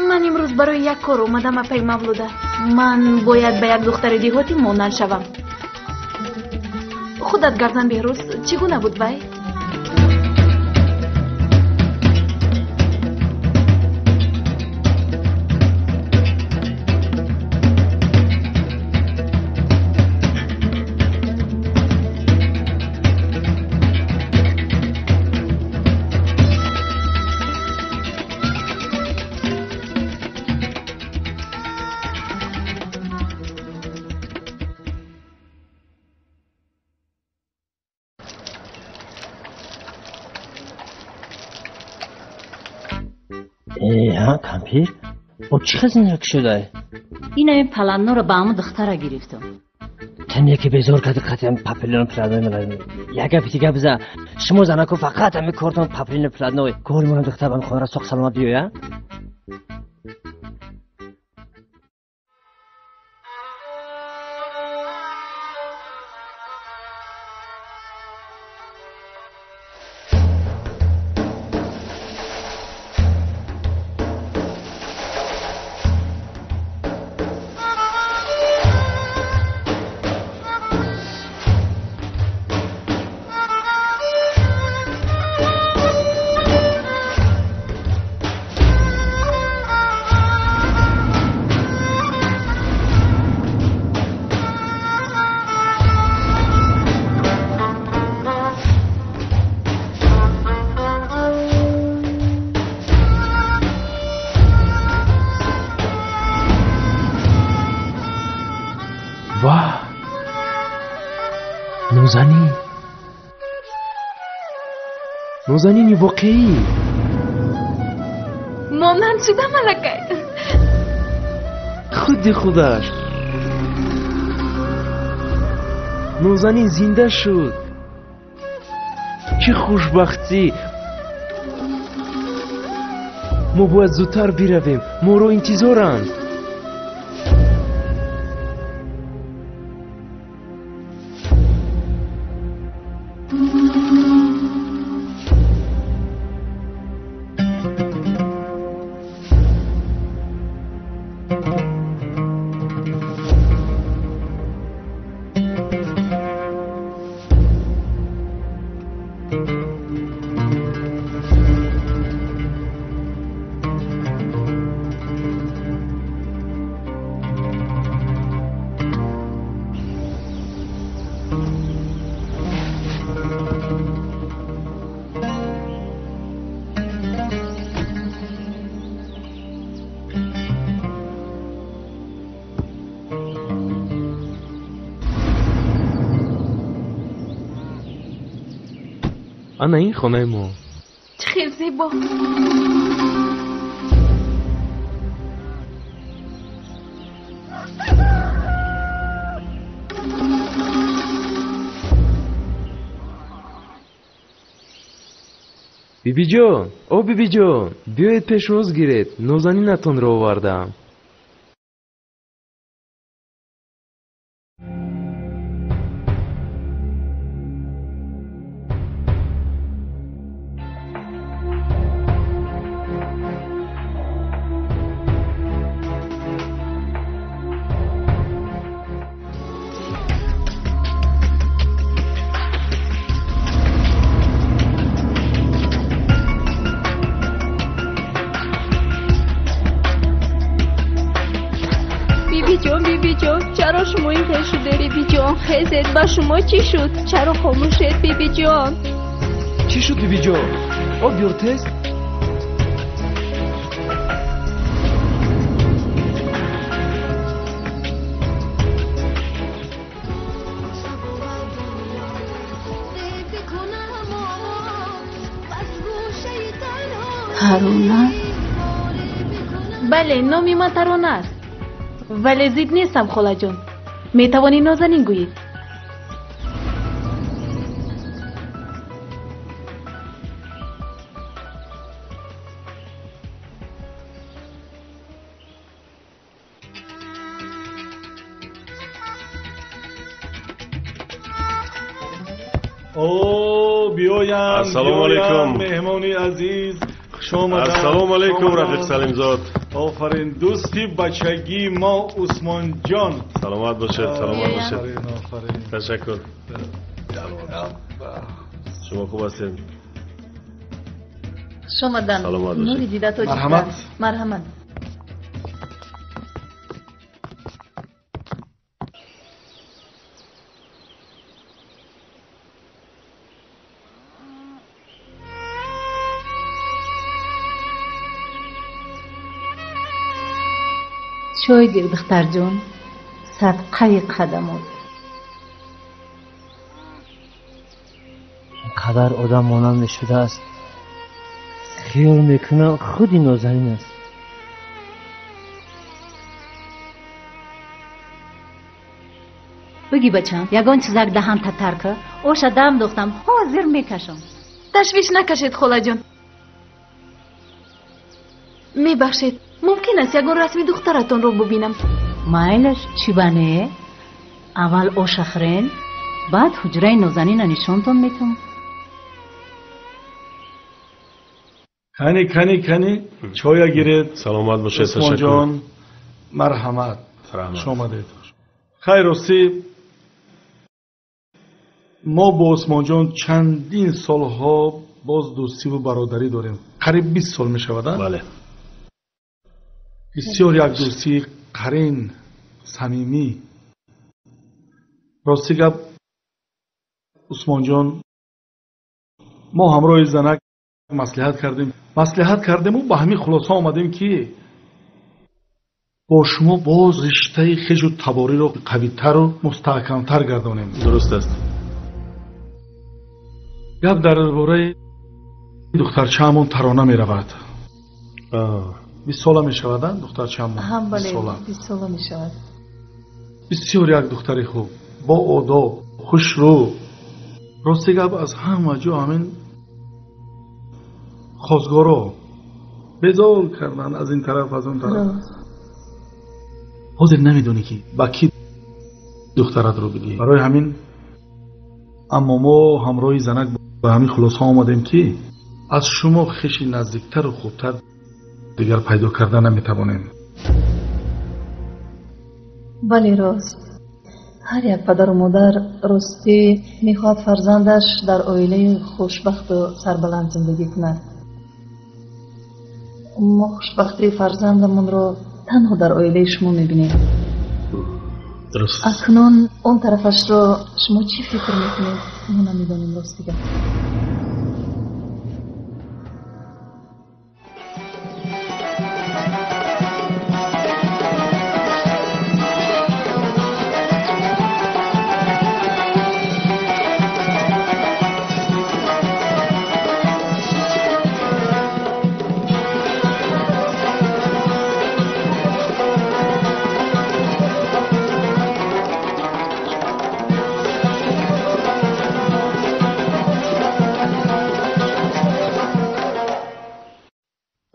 من امروز برای یک کار اومدم پی مولوده. من باید به یک دختر دیهاتی مانند شوم. خودت گردن بهروز چگونه بود وای؟ ها کمپیر او چی خزینه شده؟ این همین پلنو رو به همون دختره گرفتم. تن یکی بزرگ کرده قطعا پاپلین پلنوی من یکا پیتیگه بزه شما زنکو فقط همین کارتون پاپلین پلنوی گول مونم دختر من خونه را ساق سلامت بیویا نازنینی واقعی مانند شده ملکه خودی خودش نازنین زنده شد چه خوشبختی ما باید زودتر برویم ما رو انتظارند انا این خانه ما چه خیلی زیبا بیبی جان او بیبی جان بیاید پیش روز گیرید نازنینتون رو آوردم بیبی جان چرا شما این خیشو داری بی جان خیزت با شما چی شد چرا خاموشت بیبی جان چی شد بیبی جان آب بیار تست ترانه بله نامی من ترانه است ولی زید نیستم خاله جان می توانی نازنین گویید او بیایم السلام علیکم مهمانی عزیز شما السلام علیکم رفیق سلیم زاد آفرین دوستی بچگی ما عثمان جان سلامت باشید سلامت باشید تشکر شما خوب هستید شما دن نوری دیده تو مرحمت چای گیر دختر جون صدقه قدمات اینقدر آدم مانند شده است خیال میکنم خودی نازنین است. بگی بچم یگان چیزک دهان ترکه اوش دم دختم حاضر میکشم. تشویش نکشید خاله جان. میبخشید ممکن است یگان رسمی دخترتون رو ببینم؟ مایلش چی بانه؟ اول اوش اخرین بعد حجره نازنین نشانتون میتونم. کنی چای گیرید. سلامت باشه. عثمان جان مرحمت. شما دید خیر راستی ما با عثمان جان چندین سالها باز دوستی و برادری داریم. قریب 20 سال می شود. بله. بسیار یک دوستی قرین صمیمی. راستی گپ عثمان جان ما همراه زنک مصلحت کردیم و به همین خلاصه آمدیم که با شما باز رشته خیش و تباری رو قوی‌تر و مستحکم‌تر گردانیم. درست است. گپ درباره دخترچه همون ترانه می رود. 20 ساله می شود دخترچه همون. هم بله 20 ساله می شود. بسیار یک دختری خوب با آداب خوش رو. راستی گپ از همه جا همین خواستگارا بیزار کردن از این طرف از اون طرف. حاضر نمیدونی که با کی دخترت رو بگی. برای همین اما ما همراه زنک به همین خلاصه آمدیم که از شما خیشی نزدیکتر و خوبتر دیگر پیدا کردن نمیتوانیم. بله راست. هر یک پدر و مادر راستی میخواد فرزندش در عائله خوشبخت و سربلند زندگی کند. ما خوشبختی فرزندمون رو تنها در عائله شما میبینیم. درست. اکنون اون طرفش رو شما چی فکر میکنید؟ ما نمیدانیم راستیگه.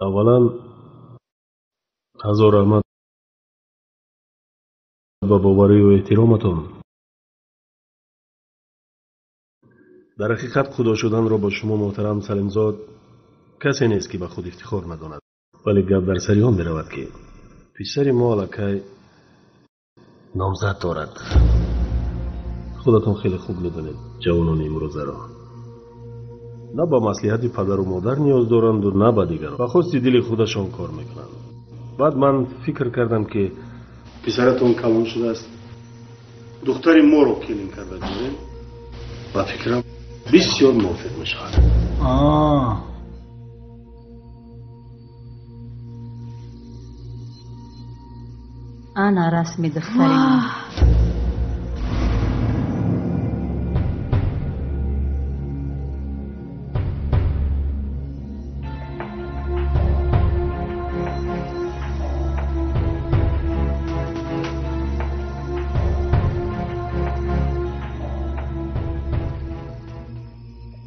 اولا هزار رحمت با باوری و احترامتون. در حقیقت خدا شدن را با شما محترم سلیمزاد کسی نیست که به خود افتخار نداند. ولی گپ در سری آن میرود که پسر ما الکی نامزد دارد. خودتون خیلی خوب میدونید جوانان امروزه را نه با مصلحت پدر و مادر نیاز دارند و نه با دیگران. با خواست دل خودشان کار میکنند. بعد من فکر کردم که پسرتون کلان شده است، دختر ما رو کلین کرده داریم و فکرم بسیار موافق میشود. انا رسمی دختری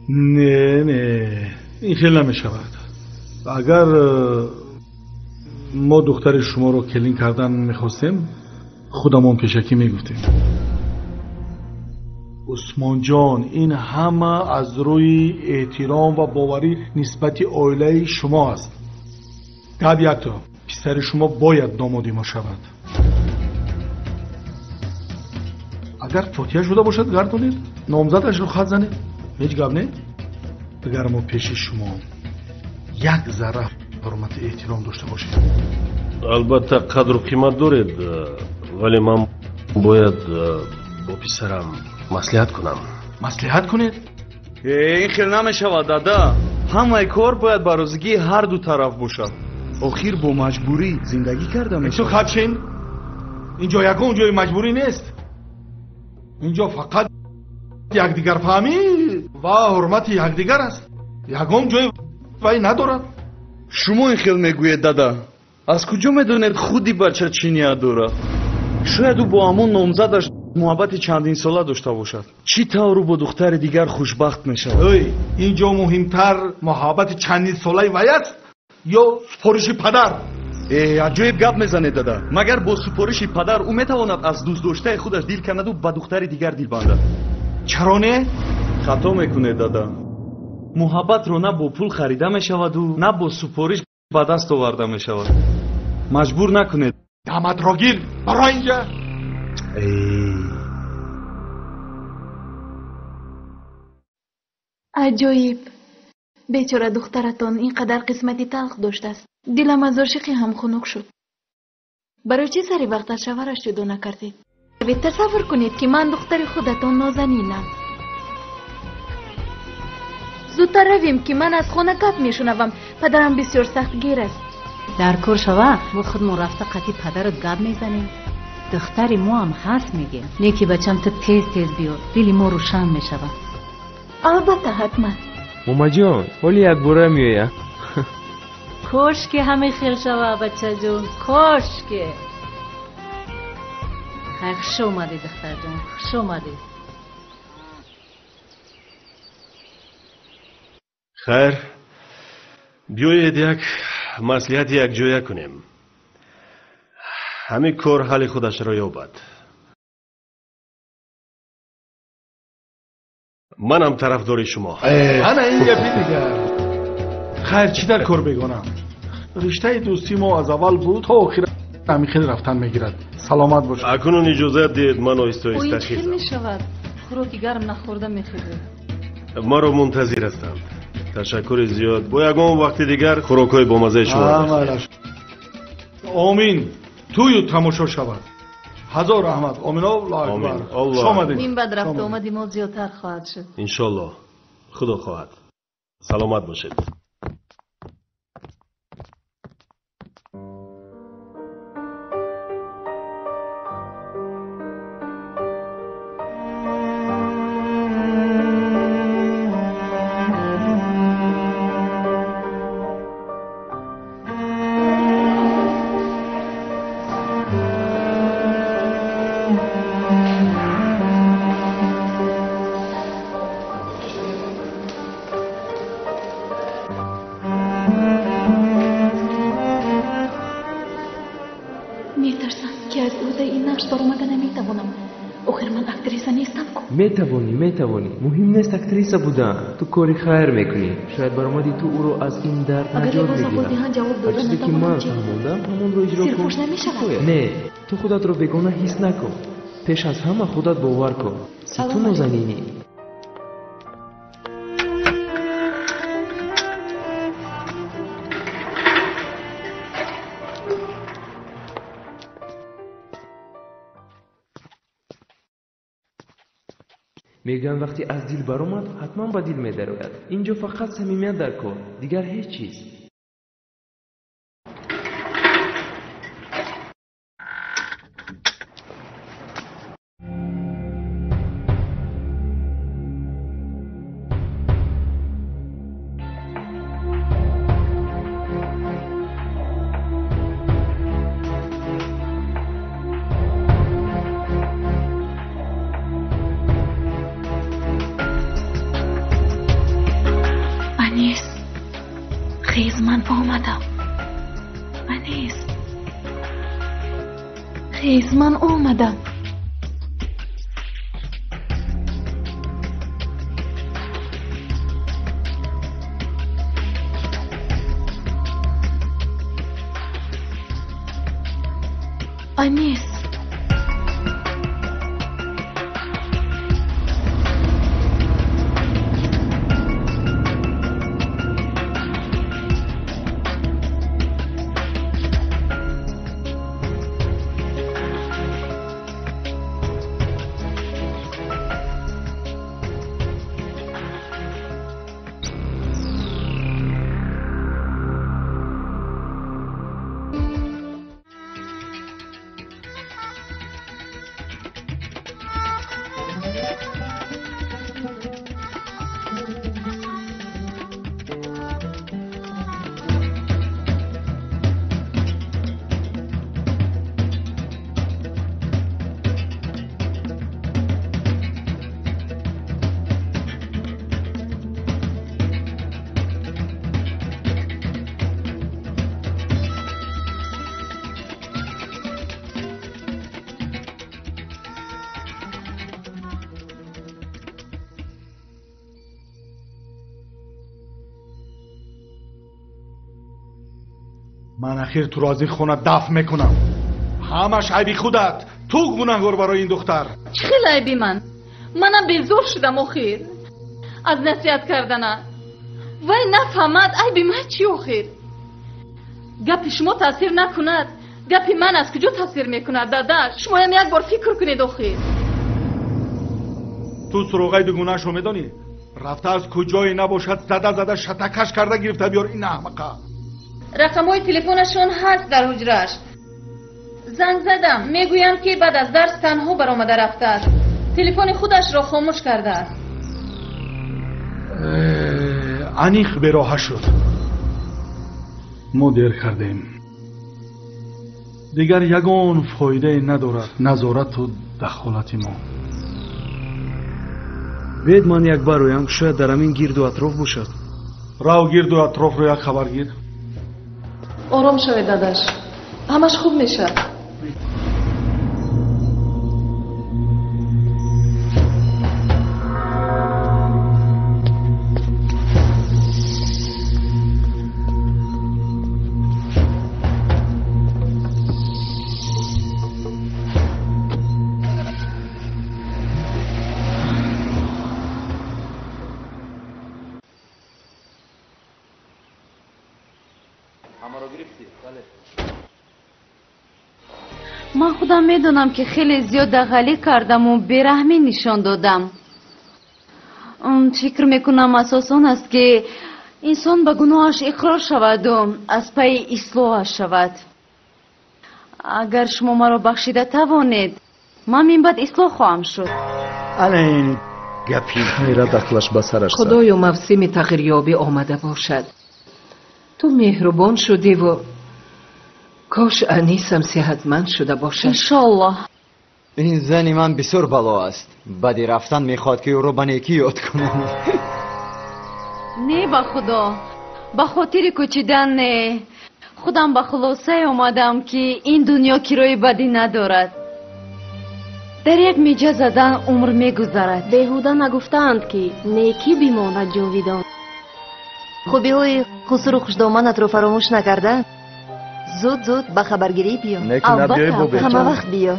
نه این خیلی نمیشود. اگر ما دختر شما رو کلین کردن میخواستیم خودمون پیشکی میگفتیم. عثمان جان این همه از روی احترام و باوری نسبت عائله شما است. گپ یک تا پسر شما باید دامادی ما شود. اگر فوتیه شده باشد گردونید نامزدش رو خط زنید. هیچ گپ نه. اگر ما پیش شما یک ذره حرمت احترام داشته باشید. البته قدر و قیمت دارید ولی من باید با پسرم مصلحت کنم. مصلحت کنید؟ این خیلی نمیشود دادا. همه کار باید با روزگی هر دو طرف باشد. آخر با مجبوری زندگی کرده میشه. تو خدشین اینجا یکون جای مجبوری نیست. اینجا فقط یکدیگر فهمی و حرمت یکدیگر است. یکم جای وای ندارد. шумо ин хел мегӯед дада аз куҷо медонед худи бача чӣ ният дорад шояд ӯ бо ҳамон номзадаш муҳаббати чандин сола дошта бошад чӣ тавр ӯ бо духтари дигар хушбахт мешавад ой инҷо муҳимтар муҳаббати чандин солаи вай аст ё супориши падар аҷоиб гап мезанед дада магар бо супориши падар ӯ метавонад аз дӯстдоштаи худаш дил канаду ба духтари дигар дил бандад чаро не хато мекунед дада муҳаббатро на бо пул харида мешаваду на бо супориш ба даст оварда мешавад маҷбур накунед даматро гир баро инҷа аҷоиб бечора духтаратон ин қадар қисмати талх доштааст дилам аз ошиқи ҳам хунук шуд барои чӣ сари вақташ шавараш ҷудо накардед тасаввур кунед ки ман духтари худатон нозанинам зудтар равем ки ман аз хона гап мешунавам падарам бисёр сахтгир аст дар кор шава мо худмо рафта қатъи падарат гап мезанем духтари мо ҳам ҳаст меге не ки бачам ту тез тез биё дили мо рӯшан мешава албатта ҳатман момаҷон ҳоли якбора меоя кош ки ҳамин хел шава бачаҷон кош ки хайр хуш омадед духтарҷон хуш омадед хайр биёед як маслиҳати якҷоя кунем ҳамин кор ҳалли худашро ёбад манам тарафдори шумо ана ин гапи дигар хайр чӣ дар кор бегонам риштаи дӯстӣ мо аз аввал буд то охир ҳамин хел рафтан мегирад саломат бош акунун иҷозат диҳед ман оҳиста оҳиста чӣ мешавад хӯроки гарм нахӯрда мехӯред маро мунтазир ҳастанд ташаккури зиёд бо ягон вақти дигар хӯрокҳои бомазаи шумо омин тӯю тамошо шавад ҳазор раҳмат омино акбар шомадед ин бад рафта омади мо зиёдтар хоҳад шуд иншоалло худо хоҳад саломат бошед метавонӣ муҳим нест актриса будан ту кори хайр мекунӣ шояд баромади ту ӯро аз ин дард наҷот медиҳад ва чизе ки ман фаҳмондам ҳамонро иҷро кун не ту худатро бегона ҳис накун пеш аз ҳама худат бовар кун ки ту нозанинӣ мегӯянд вақте аз дил баромад ҳатман ба дил медарояд инҷо фақат самимият дар кор дигар ҳеҷ чиз خیز من آمدم انیس خیز من آمدم انیس من اخیر تو را از این خونه دفع میکنم. همش عیبی خودت. تو گناهگار برای این دختر. چی خیلی عیبی منم بیزور شدم آخر از نصیحت کردن. وای نفهمد عیبی من چی آخر؟ گپی شما تاثیر نکند، گپی من از کجا تاثیر میکند؟ داداش شما هم یک بار فکر کنید آخر. تو سروغای دو گناهش رو میدانی؟ رفته از کجایی نباشد زده شتکش کرده گرفته بیار این احمقه. رقمای تلفنشون هست در حجرش. زنگ زدم میگویم که بعد از درس تنها برآمده رفته است. تلفن خودش را خاموش کرده است. انیخ به راه شد. ما دیر کردیم. دیگر یگان فایده ندارد نظارت و دخالت ما. بید من یک بار رویم شاید در همین گرد و اطراف باشد. راو گرد و اطراف رو یک خبر گیر. آرام شوید داداش، همش خوب میشه. من خودم میدونم که خیلی زیاد دغلی کردم و بیرحمی نشان دادم. فکر میکنم اساس آن است که انسان به گناهش اقرار شود و از پی اصلاحش شود. اگر شما مرا بخشیده توانید من این بعد اصلاح خواهم شد. الان گپی خیرت دخلش به سرش زد. خدایا موسم تغییریابی آمده باشد. تو مهربان شدی و کاش انیسم صحتمند شده باشد. انشالله. این زنی من بسیار بلا است. بعدی رفتن میخواد که او رو به نیکی یاد کنم. نه با خدا، به خاطر کوچیدن نه. خودم به خلاصه آمدم که این دنیا کرای بدی ندارد. در یک میجه زدن عمر میگذرد. بیهوده نگفتند که نیکی بیماند جاویدان. خوبی های قصور و خوشدامنت رو فراموش نکرده؟ زود به خبرگیری بیا. البته همه وقت بیا.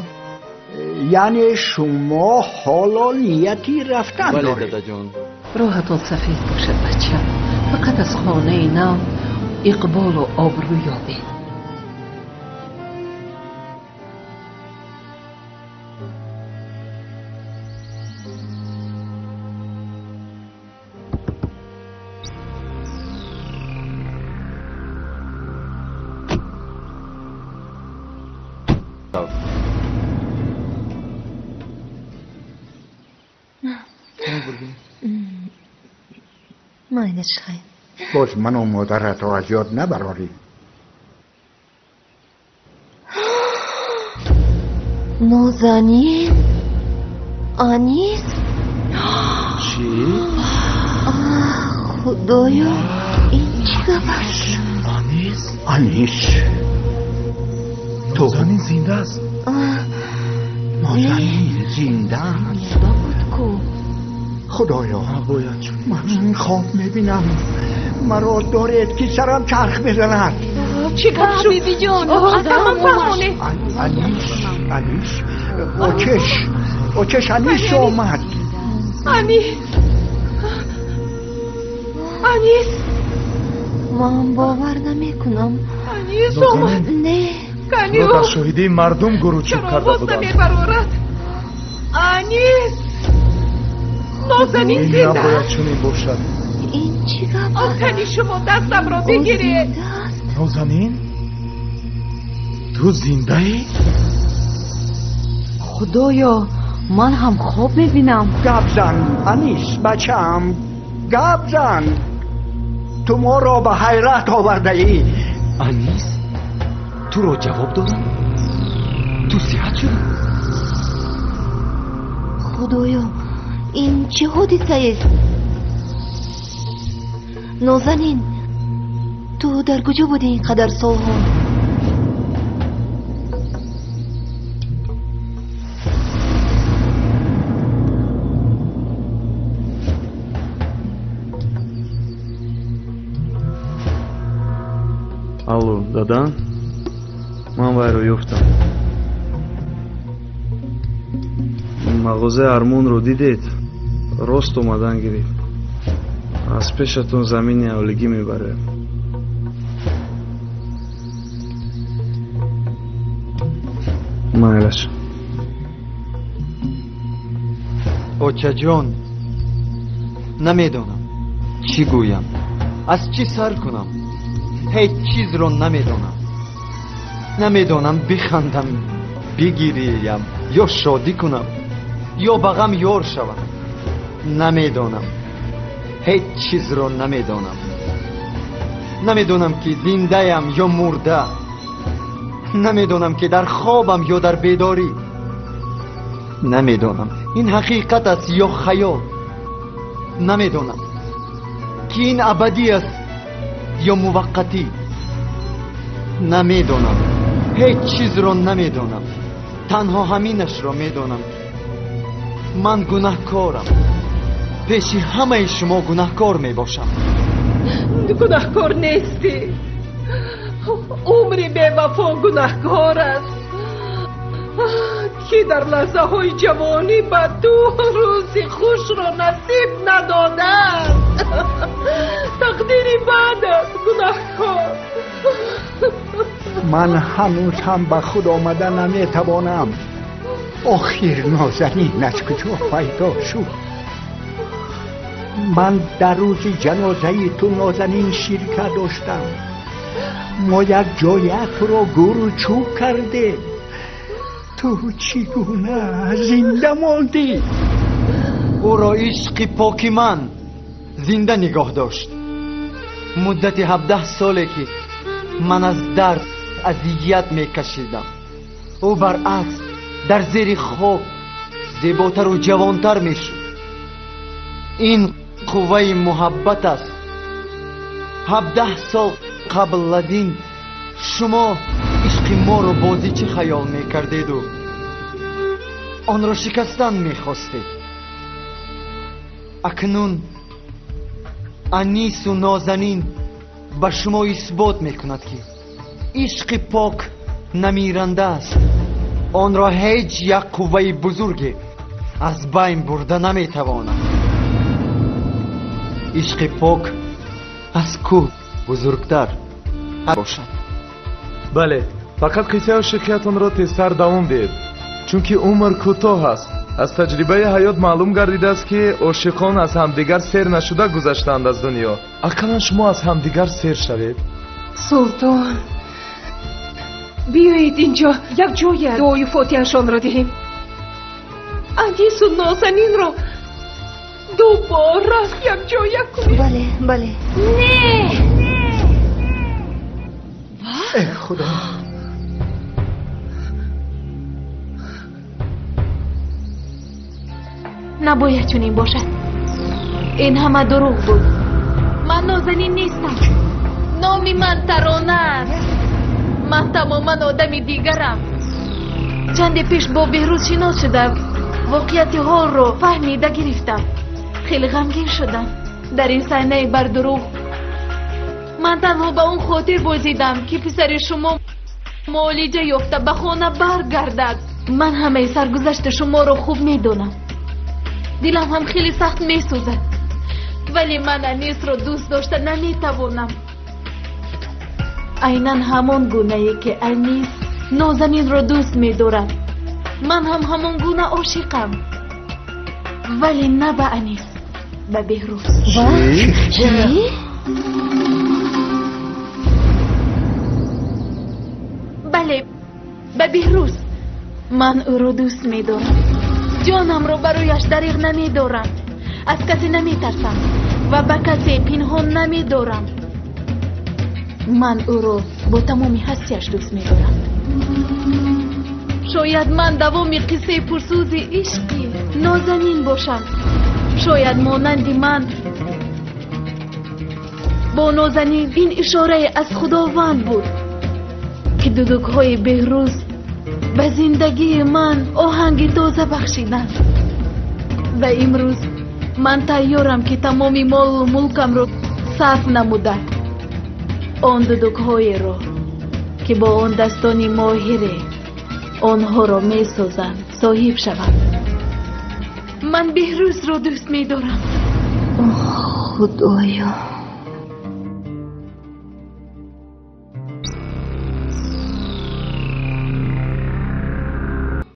یعنی شما حالا نیتی رفتن بله دارید؟ دادا جون. راهتون سفید باشد بچه. فقط از خانه نو اقبال و آبرو یابید. ماینش خیلی باز من و مادرت رو از یاد نبراری. نازنین آنیس. چی؟ خدایا این چی گفت؟ آنیس تو نازنین زنده است. نازنین زنده است. خدایا من خواب میبینم مرا دارید که سرم چرخ بزند. چی گفت شد بیبی جان؟ تمام فهمونه. انیس اوچش انیس آمد. انیس من باور نمیکنم. انیس آمد. نه را در شاهدی مردم گروچوب کرده بودند. انیس نازنین این زنده نباید چنین باشد. این چی گفت؟ آخری شما دستم را بگیرید. نازنین تو زنده ای؟ خدایا من هم خواب میبینم. گپ زن انیس بچم، گپ زن. تو ما را به حیرت آورده ای. انیس تو را جواب دادم؟ تو صحت شدی؟ خدایا این چه حادثه است؟ نازنین تو در کجا بودی اینقدر سالها؟ алло дадан ман вайро ёфтам мағозаи армонро дидед рост омадан гирифт аз пешатон замини авлигӣ мебарем майлаш очаҷон намедонам чӣ гӯям аз чӣ сар кунам ҳеҷ чизро намедонам бихандам бигириям ё шодӣ кунам ё ба ғам ёр шавам намедонам ҳеҷ чизро намедонам ки зиндаям ё мурда намедонам ки дар хобам ё дар бедорӣ намедонам ин ҳақиқат аст ё хаёл намедонам ки ин абадӣ аст ё муваққатӣ намедонам ҳеҷ чизро намедонам танҳо ҳаминашро медонам ман гунаҳкорам пеши ҳамаи шумо гунаҳкор мебошам гунаҳкор нестӣ умри бевафо гунаҳкор аст ки дар лаҳзаҳои ҷавонӣ ба ту рӯзи хушро насиб надодааст тақдири бад аст гунаҳкор من هنوز هم به خود آمده نمیتوانم آخر نازنین از کجا پیدا شد من در روز جنازه تو نازنین شرکت داشتم ما یک جایت رو گور و چوب کرده تو چگونه زنده ماندی او را عشق پاکی من زنده نگاه داشت مدت 17 ساله که من از درد اذیت میکشیدم او برعکس در زیر خواب زیباتر و جوانتر میشد این قوه محبت است 17 سال قبل از این شما عشق ما رو بازیچه خیال میکردید و آن را شکستن میخواستید اکنون انیس و نازنین به شما اثبات میکند که عشق پاک نمیرنده است آن را هیچ یک قوه بزرگی از بین برده نمیتواند عشق پاک از کوه بزرگتر باشد бале фақат қиссаи шикоятонро тезтар давом диҳед чунки умр кӯтоҳ аст аз таҷрибаи ҳаёт маълум гардидааст ки ошиқон аз ҳамдигар сер нашуда гузаштаанд аз дунё акалан шумо аз ҳамдигар сер шавед султон биёед инҷо якҷоя дуои фотиҳашонро диҳем анису нозанинро дубора якҷоя кунем бале не ای خدا نباید چنین باشد این همه دروغ بود من نازنین نیستم نامی من ترانه است من تماما آدم دیگرم چند پیش با بهروز شناس شدم واقعیت حال رو فهمیده گرفتم خیلی غمگین شدم در این صحنه بر دروغ من تنها به اون خاطر بازیدم که پسر شما معالجه یافته به خانه برگردد من همه سرگذشت شما رو خوب میدونم دلم هم خیلی سخت میسوزد ولی من انیس رو دوست داشته نمیتوانم عیناً همون گونه‌ای که انیس نازنین رو دوست میدارد من هم همون گونه عاشقم ولی نه به انیس به بهروز چی؟ بله به بهروز من او رو دوست میدارم جانم رو برایش دریغ نمیدارم از کسی نمیترسم و به کسی پنهان نمیدارم من او رو با تمامی هستیش دوست میدارم شاید من دوام قصه پرسوز عشقی نازنین باشم شاید مانند من با نازنین این اشاره از خداوند بود که دودک‌های بهروز به زندگی من آهنگ تازه بخشیدند و امروز من تیارم که تمامی مال و ملکم رو صرف نموده آن دودک‌های رو که با آن دستان ماهره آنها را می سازند صاحب شوند. من بهروز را دوست می دارم. خدایا